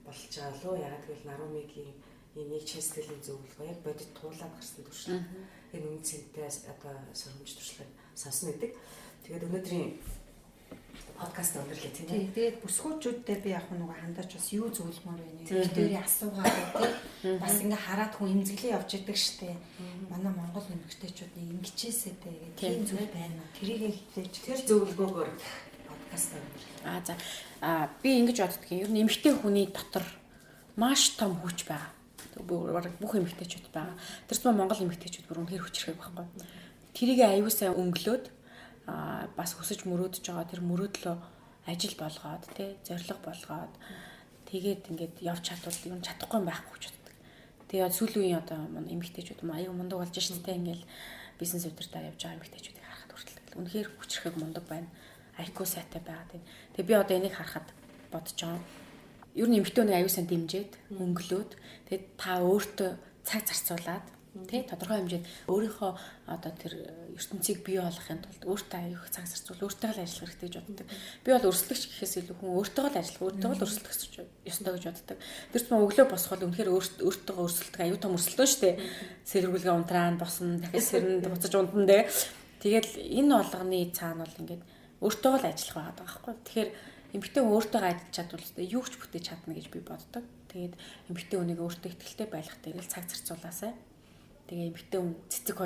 болж байгаа лөө. Ягаад гэвэл Нарумигийн нэг чэстгэлийн зөвлөгөө яг бодит туулаад гарсан туршилт. Энэ үнэ цэнтэй одоо сургамж туршлагыг сонсно гэдэг. Тэгээд өнөөдрийн подкаст өндөрлөө тийм ээ. Тэгээд бүсгүүчүүдтэй би яг нөгөө хандаж бас юу зөвлөмөр байна. Тэрийн асуугаад тийм бас ингээ хараад хүн эмзэглээ явж идэг штэ. Манай Монгол эмэгтэйчүүд нэг ингэчээсээ тэгээд тийм зүйл байна. Тэрийг хитэж тэр зөвлөгөөгөөр подкаст өндөрлөө. За би ингэж боддог юм. Ер нь эмэгтэй хүний дотор маш том хүч байгаа. Бүх эмэгтэйчүүд байгаа. Тэр чинь Монгол эмэгтэйчүүд бүр үнэхээр хүчрэх байхгүй. Тэрийг аюу сайн өнгөлөөд бас хүсэж мөрөөдөж байгаа тэр мөрөөдлөө ажил болгоод тий зориг болгоод тэгээд ингээд явж чадвал юм чадахгүй байхгүй ч боддог. Тэгээд сүүлийн үеийн одоо эмэгтэйчүүд аюу мундаг болж шин тий ингээл бизнес удирдаар явж байгаа эмэгтэйчүүдийг харахад хүртэл үнэхээр хүчрэхэг мундаг байна. IQ сайтай байгаа тийм. Тэгээд би одоо энийг харахад бодож байгаа. Ер нь эмэгтэй хүний аюу сан дэмжиж өнгөлөөд тэгээд та өөртөө цаг зарцуулаад тий тодорхой хэмжээнд өөрийнхөө одоо тэр ертөнцийг бий болгохын тулд өөртөө аюух цаг зарцуул өөртөө л ажиллах хэрэгтэй гэж боддог. Би бол өрсөлдөгч гэхээс илүү хүн өөртөө л ажиллах, өөртөө л өрсөлдөх ёстой гэж боддог. Тэр чинь өглөө босхол үнэхээр өөртөө өрсөлдөх аюу том өрсөлдөө шүү дээ. Сэргүүлгээ унтраан босно, дахиж сэрнэ буцаж унтан дээ. Тэгэл энэ болгоны цаана бол ингээд өөртөө л ажиллах байгаа байхгүй. Тэгэхээр эмэгтэй хүн өөртөө ажиллаж чадвал юу ч бүтээж чадна гэж би боддог. Тэгээд эмэгтэй хүнийг өөртөө ихтэй байлгах дээр л цаг зарцуулаасай. Тэгээ эмэгтэй хүн цэцэг